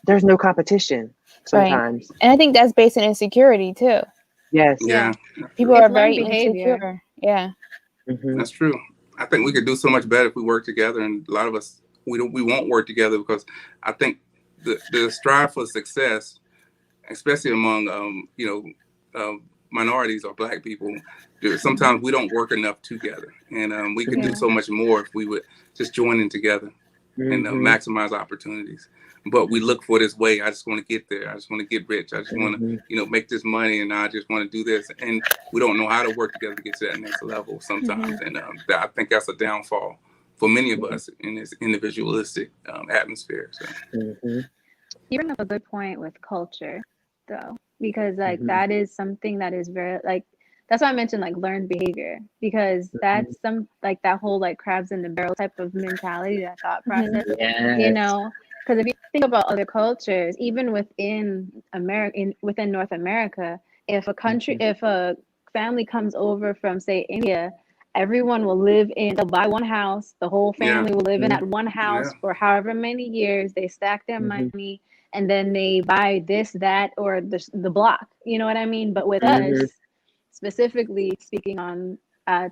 there's no competition sometimes. Right. And I think that's based on insecurity too. Yes. Yeah. People are very insecure. Yeah. That's true. I think we could do so much better if we work together, and a lot of us we won't work together because I think the strive for success, especially among minorities or Black people, sometimes we don't work enough together, and we could do so much more if we would just join in together and maximize opportunities. But we look for this way. I just want to get there. I just want to get rich. I just want to, make this money, and I just want to do this. And we don't know how to work together to get to that next level sometimes. And I think that's a downfall for many of us in this individualistic atmosphere. So. You bring up a good point with culture, though, because like that is something that is very like. That's why I mentioned like learned behavior, because that's some like that whole like crabs in the barrel type of mentality, that thought process, because if you think about other cultures, even within within North America, if a family comes over from, say, India, everyone will live they'll buy one house, the whole family will live in that one house for however many years. They stack their money, and then they buy this, that, or the block, you know what I mean? But with us, specifically speaking on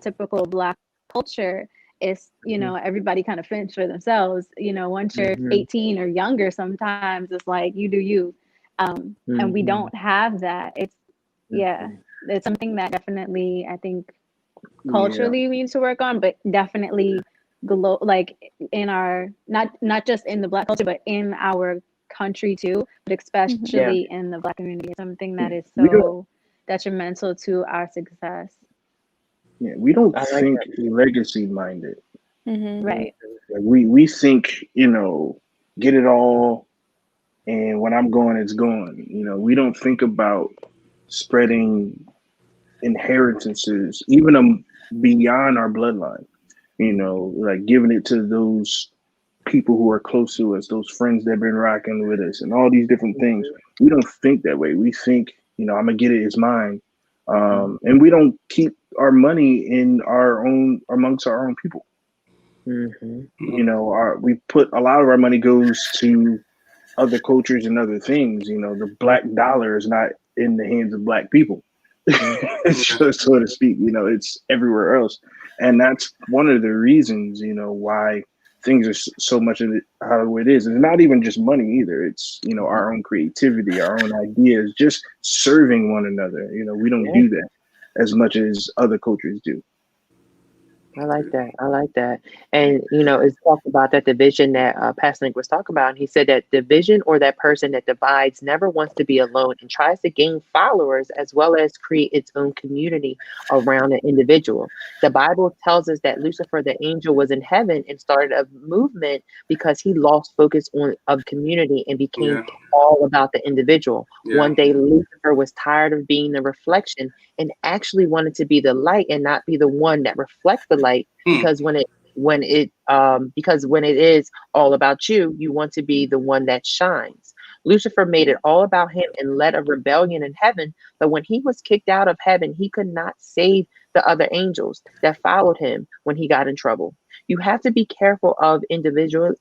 typical Black culture, is everybody kind of fends for themselves. Once you're 18 or younger, sometimes it's like you do you, and we don't have that. It's it's something that definitely I think culturally we need to work on, but definitely like in our not just in the Black culture, but in our country too, but especially in the Black community. It's something that is so detrimental to our success. Yeah, we don't think legacy minded. Right. Like we think, get it all, and when I'm gone, it's gone. We don't think about spreading inheritances, even beyond our bloodline. You know, like giving it to those people who are close to us, those friends that have been rocking with us, and all these different things. We don't think that way. We think, you know, I'm gonna get it, it's mine, and we don't keep our money in our own amongst our own people. Mm-hmm. You know, we put a lot of our money goes to other cultures and other things. You know, the black dollar is not in the hands of black people, so to speak. You know, it's everywhere else, and that's one of the reasons, you know, why things are so much of it how it is. It's not even just money either. It's, you know, our own creativity, our own ideas, just serving one another. You know, we don't do that as much as other cultures do. I like that. I like that. And, you know, it's talked about that division that Pastor Nick was talking about. And he said that division, or that person that divides, never wants to be alone and tries to gain followers as well as create its own community around an individual. The Bible tells us that Lucifer, the angel, was in heaven and started a movement because he lost focus of community and became all about the individual. One day, Lucifer was tired of being the reflection and actually wanted to be the light and not be the one that reflects the light, because when it is all about you, you want to be the one that shines. Lucifer made it all about him and led a rebellion in heaven, but when he was kicked out of heaven, he could not save the other angels that followed him when he got in trouble. You have to be careful of individualism,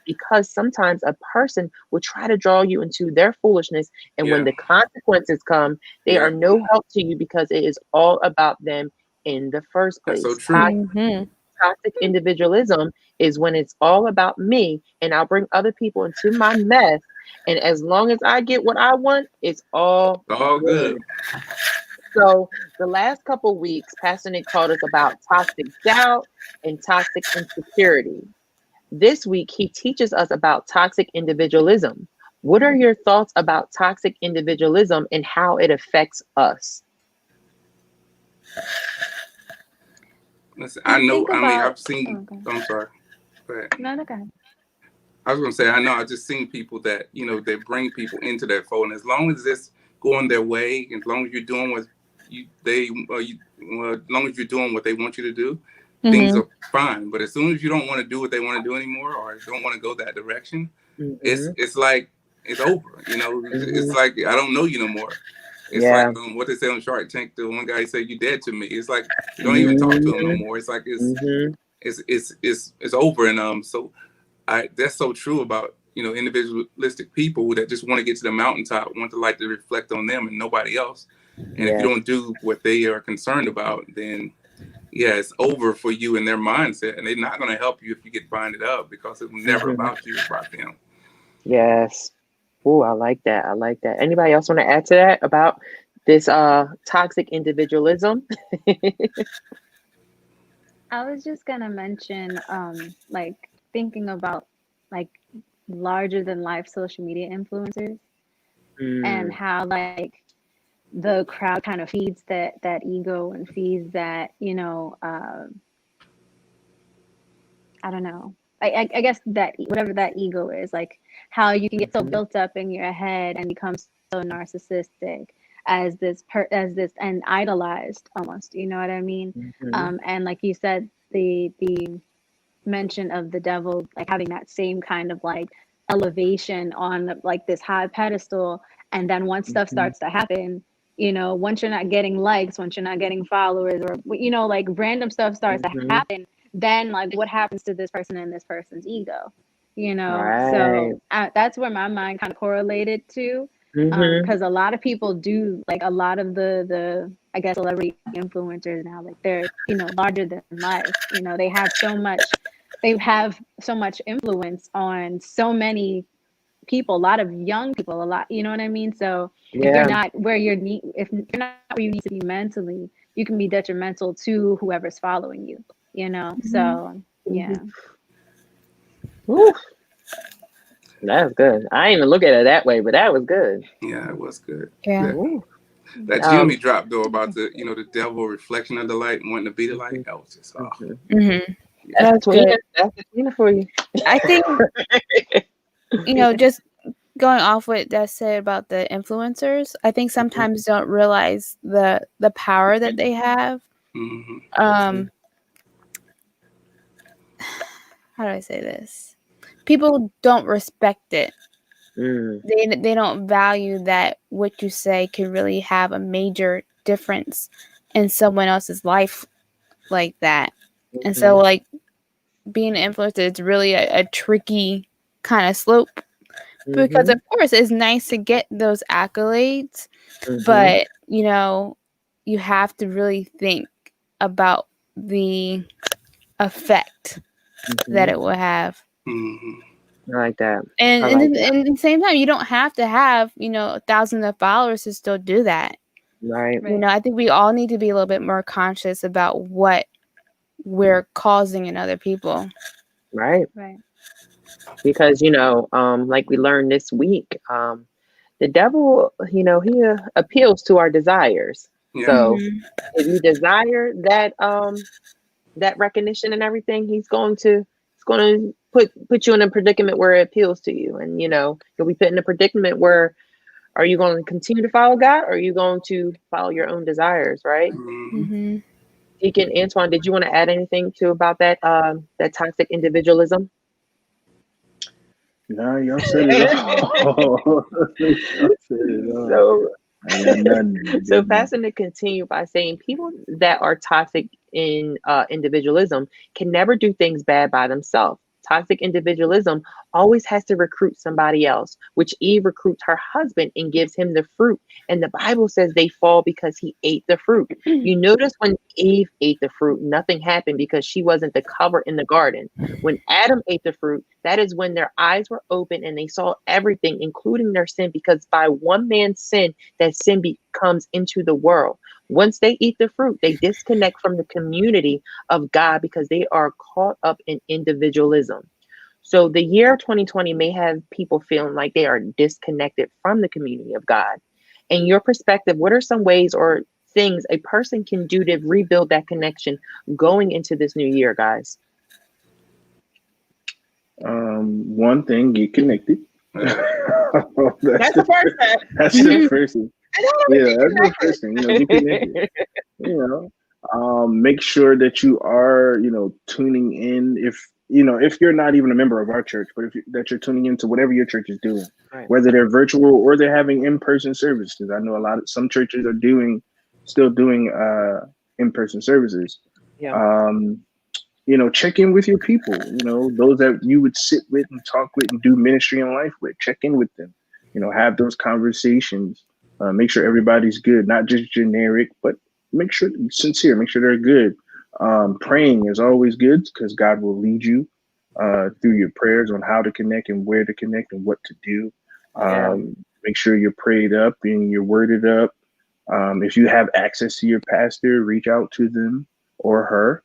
because sometimes a person will try to draw you into their foolishness, and when the consequences come, they are no help to you because it is all about them in the first place. That's so true. Toxic individualism is when it's all about me and I'll bring other people into my mess, and as long as I get what I want, it's all good. So the last couple weeks, Pastor Nick taught us about toxic doubt and toxic insecurity. This week, he teaches us about toxic individualism. What are your thoughts about toxic individualism and how it affects us? Listen, I've seen, I'm sorry. Go ahead. No, go ahead. I was going to say, I know I've just seen people that, you know, they bring people into their fold. And as long as it's going their way, as long as you're doing what as long as you're doing what they want you to do, things are fine. But as soon as you don't want to do what they want to do anymore, or don't want to go that direction, it's like, it's over. You know, it's like, I don't know you no more. It's like what they say on Shark Tank. The one guy said, "You dead to me." It's like you don't even talk to him no more. It's like it's over. And so that's so true about, you know, individualistic people that just want to get to the mountaintop, want the light to reflect on them and nobody else. And if you don't do what they are concerned about, then it's over for you in their mindset, and they're not going to help you if you get binded up, because it's never about you, it's about them. Yes. Oh, I like that. I like that. Anybody else want to add to that about this toxic individualism? I was just gonna mention, like thinking about like larger than life social media influencers and how like the crowd kind of feeds that ego and feeds that, you know, I don't know. I guess that whatever that ego is, like how you can get so built up in your head and become so narcissistic as this and idolized almost, you know what I mean? And like you said, the mention of the devil like having that same kind of like elevation on like this high pedestal, and then once stuff starts to happen, you know, once you're not getting likes, once you're not getting followers, or you know, like random stuff starts to happen, then like what happens to this person and this person's ego, you know? So that's where my mind kind of correlated to, because a lot of people do, like a lot of the I guess celebrity influencers now, like they're, you know, larger than life, you know, they have so much influence on so many people, a lot of young people, a lot, you know what I mean? So if you're not where you need to be mentally, you can be detrimental to whoever's following you, you know? So Ooh, that was good. I didn't even look at it that way, but that was good. Yeah, it was good. That Jimmy drop though about the, you know, the devil reflection of the light and wanting to be the light. That was just That's Twina. That's Twina for you. I think you know, just going off what that said about the influencers, I think sometimes don't realize the power that they have. Mm-hmm. How do I say this? People don't respect it. Mm. They don't value that what you say can really have a major difference in someone else's life like that. And so, like, being an influencer, it's really a tricky kind of slope. Because of course it's nice to get those accolades, but you know, you have to really think about the effect that it will have. I like that. And I like at the same time, you don't have to have, you know, thousands of followers to still do that. Right. You know, I think we all need to be a little bit more conscious about what we're causing in other people. Right. Right. Because, you know, like we learned this week, the devil, you know, he appeals to our desires. Yeah. So if you desire that that recognition and everything, he's going to put you in a predicament where it appeals to you. And, you know, you'll be put in a predicament where, are you going to continue to follow God, or are you going to follow your own desires, right? Deacon Antoine, did you want to add anything to about that that toxic individualism? No, y'all said it all. Y'all said it all. So, I got nothing. so Pastor Nick continue by saying people that are toxic in individualism can never do things bad by themselves. Toxic individualism always has to recruit somebody else, which Eve recruits her husband and gives him the fruit. And the Bible says they fall because he ate the fruit. You notice when Eve ate the fruit, nothing happened because she wasn't the cover in the garden. When Adam ate the fruit, that is when their eyes were open and they saw everything, including their sin, because by one man's sin, that sin comes into the world. Once they eat the fruit, they disconnect from the community of God because they are caught up in individualism. So the year 2020 may have people feeling like they are disconnected from the community of God. In your perspective, what are some ways or things a person can do to rebuild that connection going into this new year, guys? One thing, get connected. That's the first step. That's the first thing. Yeah, that's the first thing. You know, get connected. You know, make sure that you are, you know, tuning in. If you're not even a member of our church, but that you're tuning into whatever your church is doing, Right. whether they're virtual or they're having in-person service. Because I know some churches are still doing in-person services. Yeah. You know, check in with your people, you know, those that you would sit with and talk with and do ministry in life with. Check in with them, you know, have those conversations, make sure everybody's good, not just generic, but make sure sincere, make sure they're good. Praying is always good because God will lead you through your prayers on how to connect and where to connect and what to do. Make sure you're prayed up and you're worded up. If you have access to your pastor, reach out to them or her.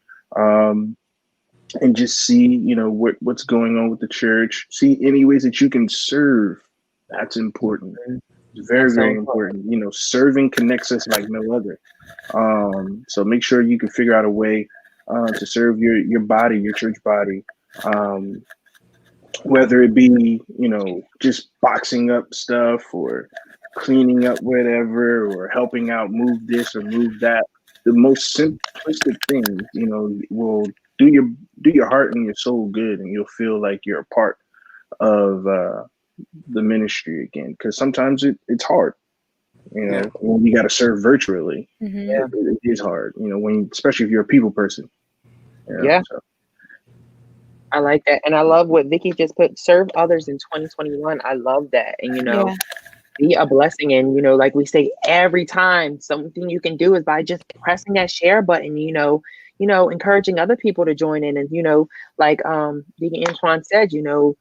And just see, you know, what's going on with the church. See any ways that you can serve. That's important. It's very, very important. You know, serving connects us like no other. So make sure you can figure out a way to serve your body, your church body. Whether it be, you know, just boxing up stuff or cleaning up whatever or helping out move this or move that. The most simplistic things, you know, will do your heart and your soul good, and you'll feel like you're a part of the ministry again. Because sometimes it's hard, you know, when you got to serve virtually. It is hard, you know, especially if you're a people person. You know, so. I like that. And I love what Vicky just put, serve others in 2021. I love that. And, you know, be a blessing. And, you know, like we say every time, something you can do is by just pressing that share button, you know, encouraging other people to join in. And, you know, like Deacon Antoine said, you know,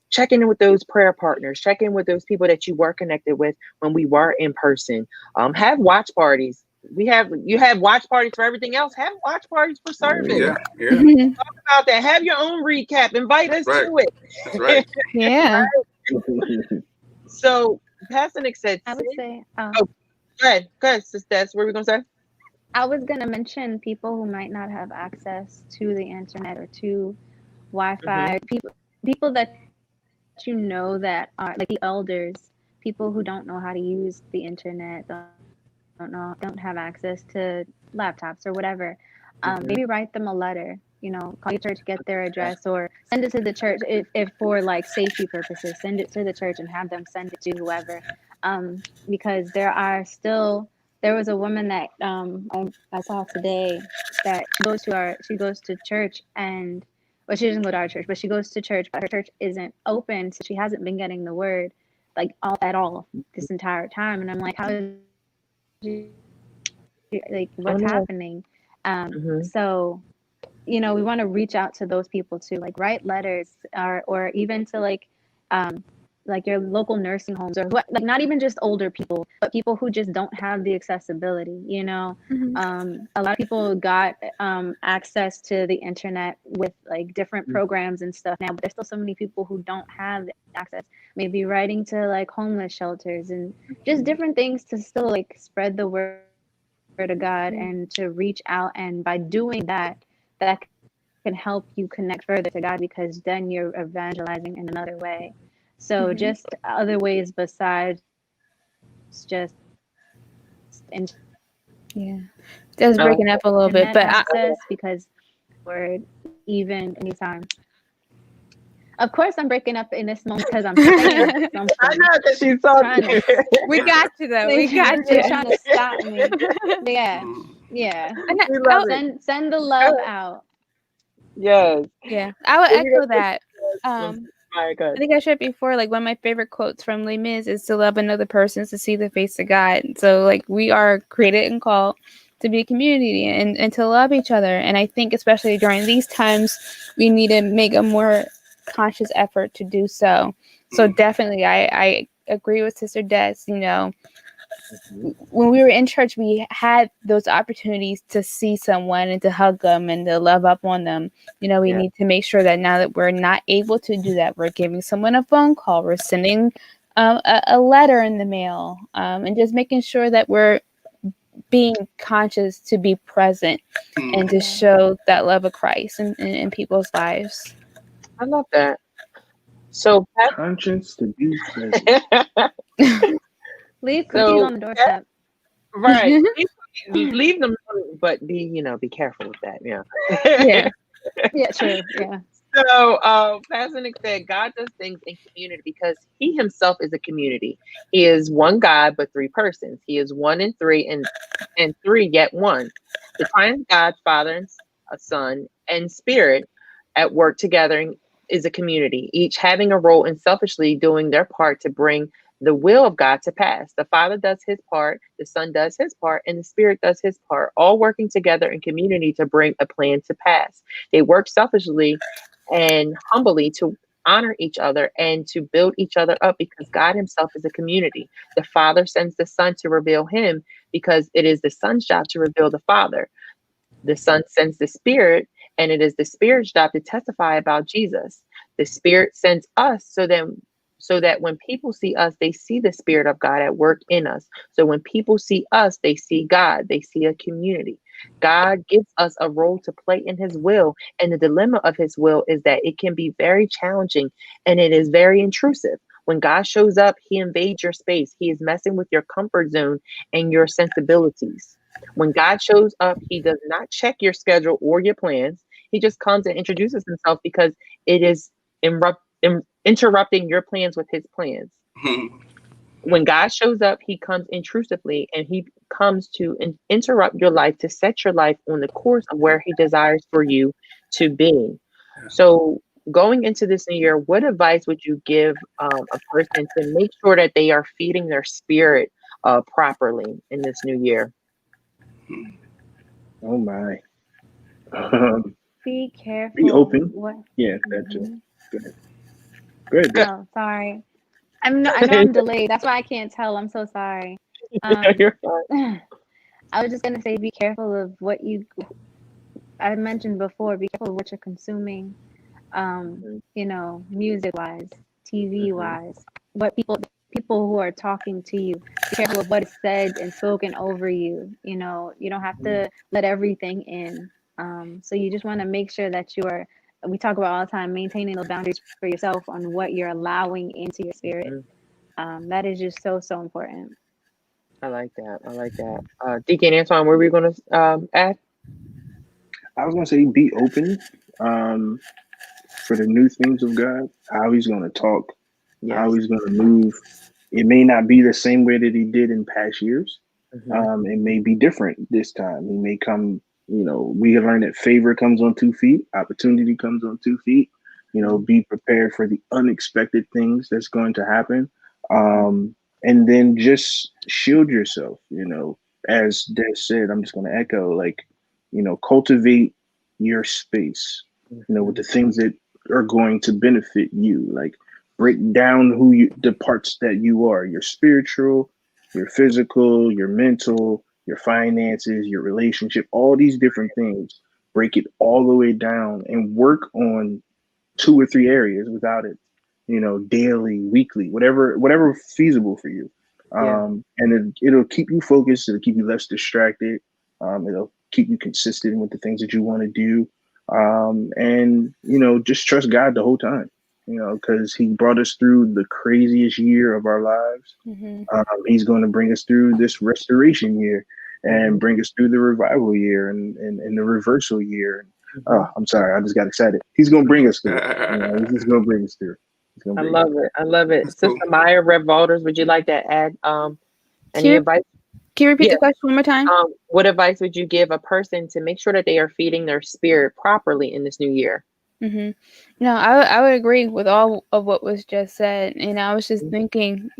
checking in with those prayer partners, checking with those people that you were connected with when we were in person. Have watch parties. You have watch parties for everything else. Have watch parties for service. Talk about that. Have your own recap. Invite us to it. That's right. Yeah. So Pastor Nick said, I would say, go ahead, Sister. That's what we're gonna say. I was gonna mention people who might not have access to the internet or to Wi-Fi. People that you know that are like the elders, people who don't know how to use the internet, don't have access to laptops or whatever. Maybe write them a letter. You know, call your church, get their address, or send it to the church if for like safety purposes. Send it to the church and have them send it to whoever. Because there was a woman that I saw today that she goes to church, and well, she doesn't go to our church, but she goes to church, but her church isn't open, so she hasn't been getting the word like at all this entire time. And I'm like, how is like what's happening? So you know, we want to reach out to those people too, like write letters, or even to like your local nursing homes, or like not even just older people, but people who just don't have the accessibility. You know, a lot of people got access to the internet with like different programs and stuff now, but there's still so many people who don't have the access. Maybe writing to like homeless shelters and just different things to still like spread the word of God and to reach out. And by doing that, that can help you connect further to God, because then you're evangelizing in another way. So just other ways besides just yeah, it was breaking up a little bit, but access, because word even anytime. Of course, I'm breaking up in this moment because I'm saying something. I know that she's talking. We got you though. We got you. They're trying to stop me. Yeah. Send the love out. Yes. Yeah, I would echo that. I think I shared before, like one of my favorite quotes from Les Mis is to love another person is to see the face of God. So like we are created and called to be a community and to love each other. And I think especially during these times, we need to make a more conscious effort to do so. So definitely I agree with Sister Des, you know, when we were in church, we had those opportunities to see someone and to hug them and to love up on them. You know, we need to make sure that now that we're not able to do that, we're giving someone a phone call, we're sending a letter in the mail, and just making sure that we're being conscious to be present and to show that love of Christ in people's lives. I love that. So conscience to be present. Leave cookies on the doorstep. Right. Leave them, but be careful with that. Yeah. Yeah, true. Yeah. So Pastor Nick said God does things in community because he himself is a community. He is one God, but three persons. He is one and three, and three yet one. The triune God, Father, and Son, and Spirit at work together is a community, each having a role and selfishly doing their part to bring the will of God to pass. The Father does his part, the Son does his part, and the Spirit does his part, all working together in community to bring a plan to pass. They work selfishly and humbly to honor each other and to build each other up because God himself is a community. The Father sends the Son to reveal him because it is the Son's job to reveal the Father. The Son sends the Spirit, and it is the Spirit's job to testify about Jesus. The Spirit sends us so that when people see us, they see the Spirit of God at work in us. So when people see us, they see God, they see a community. God gives us a role to play in his will. And the dilemma of his will is that it can be very challenging and it is very intrusive. When God shows up, he invades your space. He is messing with your comfort zone and your sensibilities. When God shows up, he does not check your schedule or your plans. He just comes and introduces himself because it is interrupting your plans with his plans. When God shows up, he comes intrusively and he comes to interrupt your life, to set your life on the course of where he desires for you to be. So going into this new year, what advice would you give a person to make sure that they are feeding their spirit properly in this new year? Oh my. Be careful. Be open. What? Yeah, that's it. Good. Oh, sorry. I know I'm delayed. That's why I can't tell. I'm so sorry. You're fine. I was just gonna say, be careful of what I mentioned before. Be careful of what you're consuming. Music wise, TV wise, what people who are talking to you. Be careful of what is said and spoken over you. You don't have to let everything in. So you just want to make sure that you are we talk about all the time, maintaining those boundaries for yourself on what you're allowing into your spirit. That is just so, so important. I like that. I like that. Deacon Antoine, what were we going to add? I was gonna say be open for the new things of God, how he's gonna talk, how he's gonna move. It may not be the same way that he did in past years. It may be different this time. He may come, we learn that favor comes on 2 feet, opportunity comes on 2 feet. Be prepared for the unexpected things that's going to happen. And then just shield yourself, as Des said, I'm just going to echo, like, cultivate your space, with the things that are going to benefit you. Like, break down the parts that you are, your spiritual, your physical, your mental, your finances, your relationship, all these different things. Break it all the way down and work on 2 or 3 areas without it, daily, weekly, whatever feasible for you. And it'll keep you focused. It'll keep you less distracted. It'll keep you consistent with the things that you want to do. And, just trust God the whole time, because he brought us through the craziest year of our lives. He's going to bring us through this restoration year and bring us through the revival year and the reversal year. Oh, I'm sorry. I just got excited. He's going to bring us through. He's just going to bring us through. I love it. I love it. Sister Maya, Rev Valders, would you like to add any advice? Can you repeat the question one more time? What advice would you give a person to make sure that they are feeding their spirit properly in this new year? No, I would agree with all of what was just said. And I was just thinking,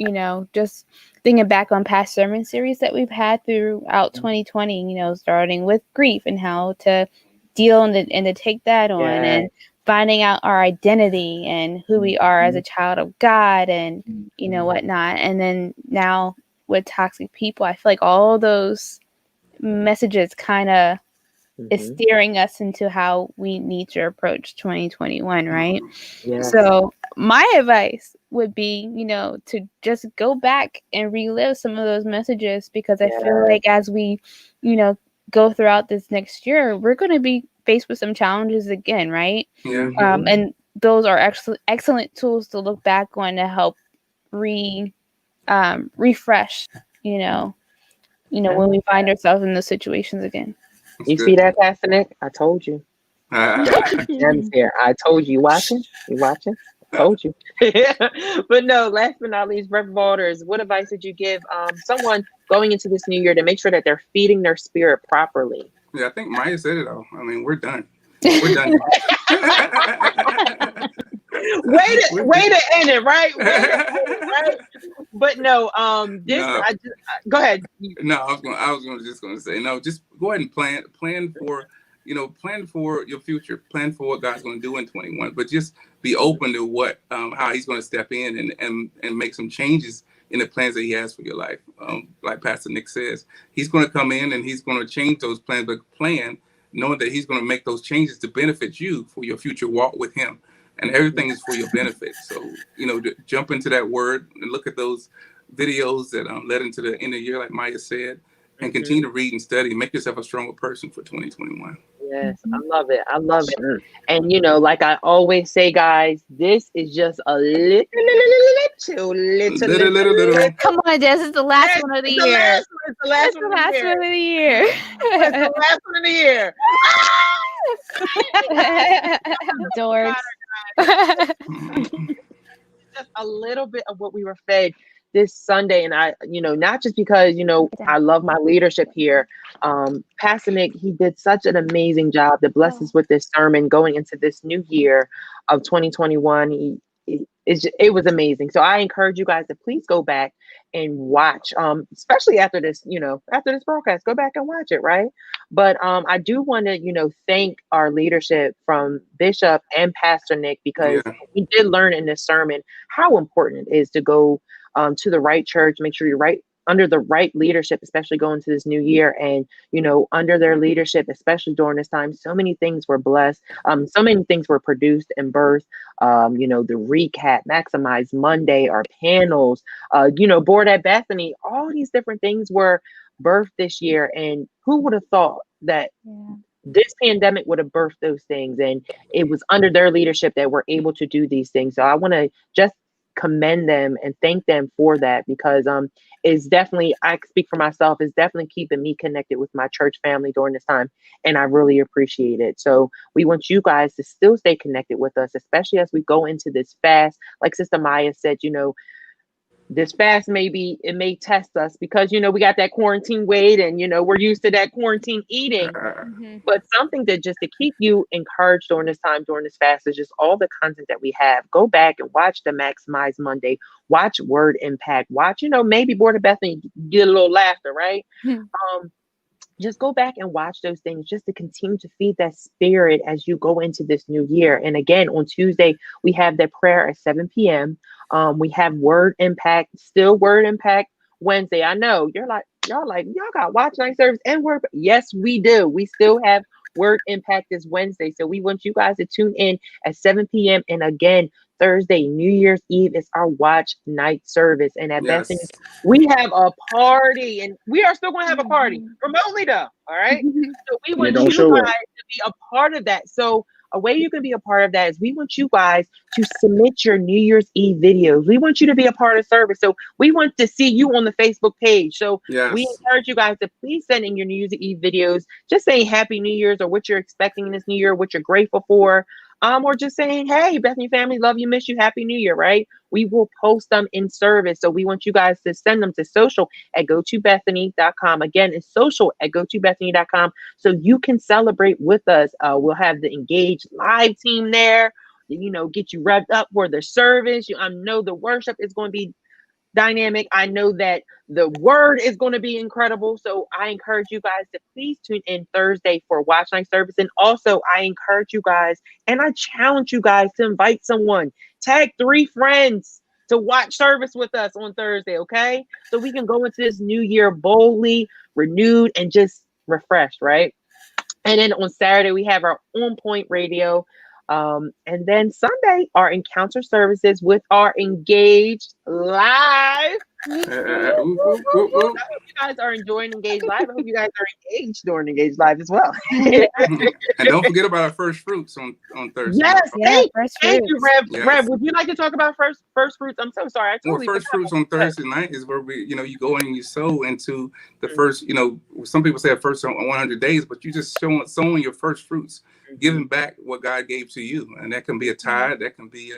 just thinking back on past sermon series that we've had throughout 2020, starting with grief and how to deal and to take that on, and finding out our identity and who we are as a child of God and, whatnot. And then now with toxic people, I feel like all those messages kind of is steering us into how we need to approach 2021, right? So my advice would be, to just go back and relive some of those messages, because I feel like as we, go throughout this next year, we're going to be faced with some challenges again, right? And those are excellent tools to look back on to help refresh, when we find ourselves in those situations again. You see that, Pastor Nick? I told you. Jem's here. I told you. You watching? You watching? I told you. But no, last but not least, Rev Waters, what advice would you give someone going into this new year to make sure that they're feeding their spirit properly? Yeah, I think Maya said it all. I mean, we're done. We're done. Way to end it, right? Right? But no, go ahead. No, I was just gonna say, no, just go ahead and plan for your future, plan for what God's gonna do in 21, but just be open to how he's gonna step in and make some changes in the plans that he has for your life. Like Pastor Nick says, he's gonna come in and he's gonna change those plans, but knowing that he's gonna make those changes to benefit you for your future walk with him. And everything is for your benefit. So, jump into that word and look at those videos that led into the end of the year, like Maya said, and continue to read and study and make yourself a stronger person for 2021. Yes, I love it. I love it. And, like I always say, guys, this is just a little. Come on, Des, it's the last one of the year. It's the last one of the year. It's the last one of the year. Dorks. Just a little bit of what we were fed this Sunday, and I, not just because I love my leadership here. Pastor Nick, he did such an amazing job to bless us with this sermon going into this new year of 2021. It was amazing. So I encourage you guys to please go back and watch, especially after this broadcast, go back and watch it, right? But I do want to, thank our leadership from Bishop and Pastor Nick, because we did learn in this sermon how important it is to go to the right church, make sure you're right under the right leadership, especially going to this new year. And, under their leadership, especially during this time, so many things were blessed. So many things were produced and birthed. The recap, Maximize Monday, our panels, Board at Bethany, all these different things were birthed this year. And who would have thought that this pandemic would have birthed those things, and it was under their leadership that we're able to do these things. So I want to just commend them and thank them for that, because it's definitely, I speak for myself, it's definitely keeping me connected with my church family during this time, and I really appreciate it. So we want you guys to still stay connected with us, especially as we go into this fast. Like Sister Maya said, this fast it may test us, because we got that quarantine weight, and we're used to that quarantine eating. But something that just to keep you encouraged during this time, during this fast, is just all the content that we have. Go back and watch the Maximize Monday, watch Word Impact, watch, maybe Board of Bethany, get a little laughter, right? Just go back and watch those things, just to continue to feed that spirit as you go into this new year. And again, on Tuesday, we have that prayer at 7 p.m. We have Word Impact, still Word Impact Wednesday. I know y'all got watch night service and word. Yes, we do. We still have Word Impact this Wednesday. So we want you guys to tune in at 7 p.m. And again, Thursday, New Year's Eve, is our watch night service. And at Bethany, we have a party, and we are still going to have a party remotely though. All right. So we want you guys to be a part of that. So a way you can be a part of that is we want you guys to submit your New Year's Eve videos. We want you to be a part of service. So we want to see you on the Facebook page. So we encourage you guys to please send in your New Year's Eve videos, just saying Happy New Year's, or what you're expecting this new year, what you're grateful for. Or just saying, hey, Bethany family, love you, miss you, Happy New Year, right? We will post them in service. So we want you guys to send them to social@gotobethany.com. Again, it's social@gotobethany.com. So you can celebrate with us. We'll have the Engage Live team there, get you revved up for the service. I know the worship is going to be dynamic. I know that the word is going to be incredible. So I encourage you guys to please tune in Thursday for watch night service. And also I encourage you guys, and I challenge you guys to invite someone, tag 3 friends to watch service with us on Thursday. Okay. So we can go into this new year boldly, renewed, and just refreshed. Right. And then on Saturday, we have our On Point Radio. And then Sunday, our encounter services with our Engaged Live. I hope you guys are enjoying Engaged Live. I hope you guys are engaged during Engaged Live as well. And don't forget about our first fruits on Thursday. Yes, thank you, Rev. Yes. Rev, would you like to talk about first fruits? I'm so sorry. First fruits on Thursday night is where we, you go in and you sow into the first, some people say first 100 days, but you just sowing your first fruits, giving back what God gave to you. And that can be a tithe, that can be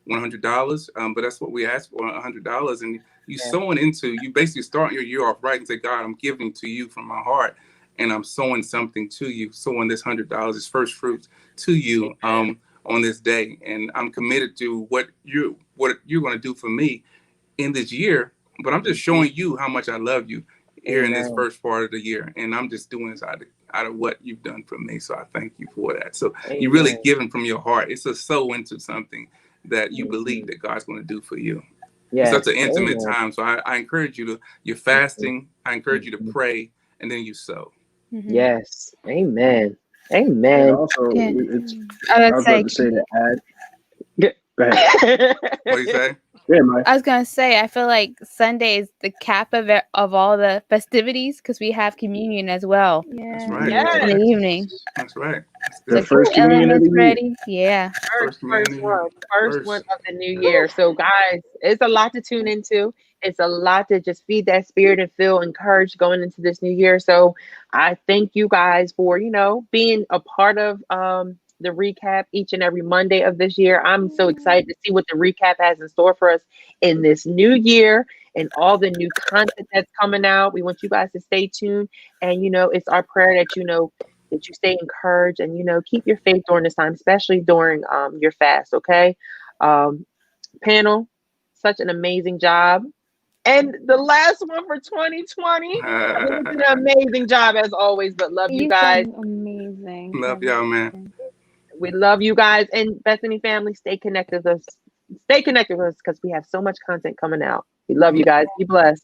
$100. But that's what we ask for, $100. And you sowing into, you basically start your year off right and say, God, I'm giving to you from my heart, and I'm sowing something to you, sowing this $100, this first fruits to you on this day. And I'm committed to what you're going to do for me in this year. But I'm just showing you how much I love you here in this first part of the year. And I'm just doing this out of what you've done for me. So I thank you for that. So you're really giving from your heart. It's a sow into something that you believe that God's going to do for you. It's such an intimate time. So I encourage you you're fasting. I encourage you to pray, and then you sow. Yes. Amen. Amen. And also, I was about to say to add. Go ahead. What do you say? Yeah, Mike. I was gonna say, I feel like Sunday is the cap of all the festivities, because we have communion as well. That's right. Yes. In the evening. That's right. The first communion of the year. Ready. Yeah. First one of the new year. So guys, it's a lot to tune into. It's a lot to just feed that spirit and feel encouraged going into this new year. So I thank you guys for, being a part of the recap each and every Monday of this year. I'm so excited to see what the recap has in store for us in this new year and all the new content that's coming out. We want you guys to stay tuned. And, it's our prayer that, that you stay encouraged and, keep your faith during this time, especially during your fast. Okay. Panel, such an amazing job. And the last one for 2020, you did an amazing job as always, but love you guys. Amazing. Love y'all, man. We love you guys. And Bethany family, stay connected with us. Stay connected with us because we have so much content coming out. We love you guys. Be blessed.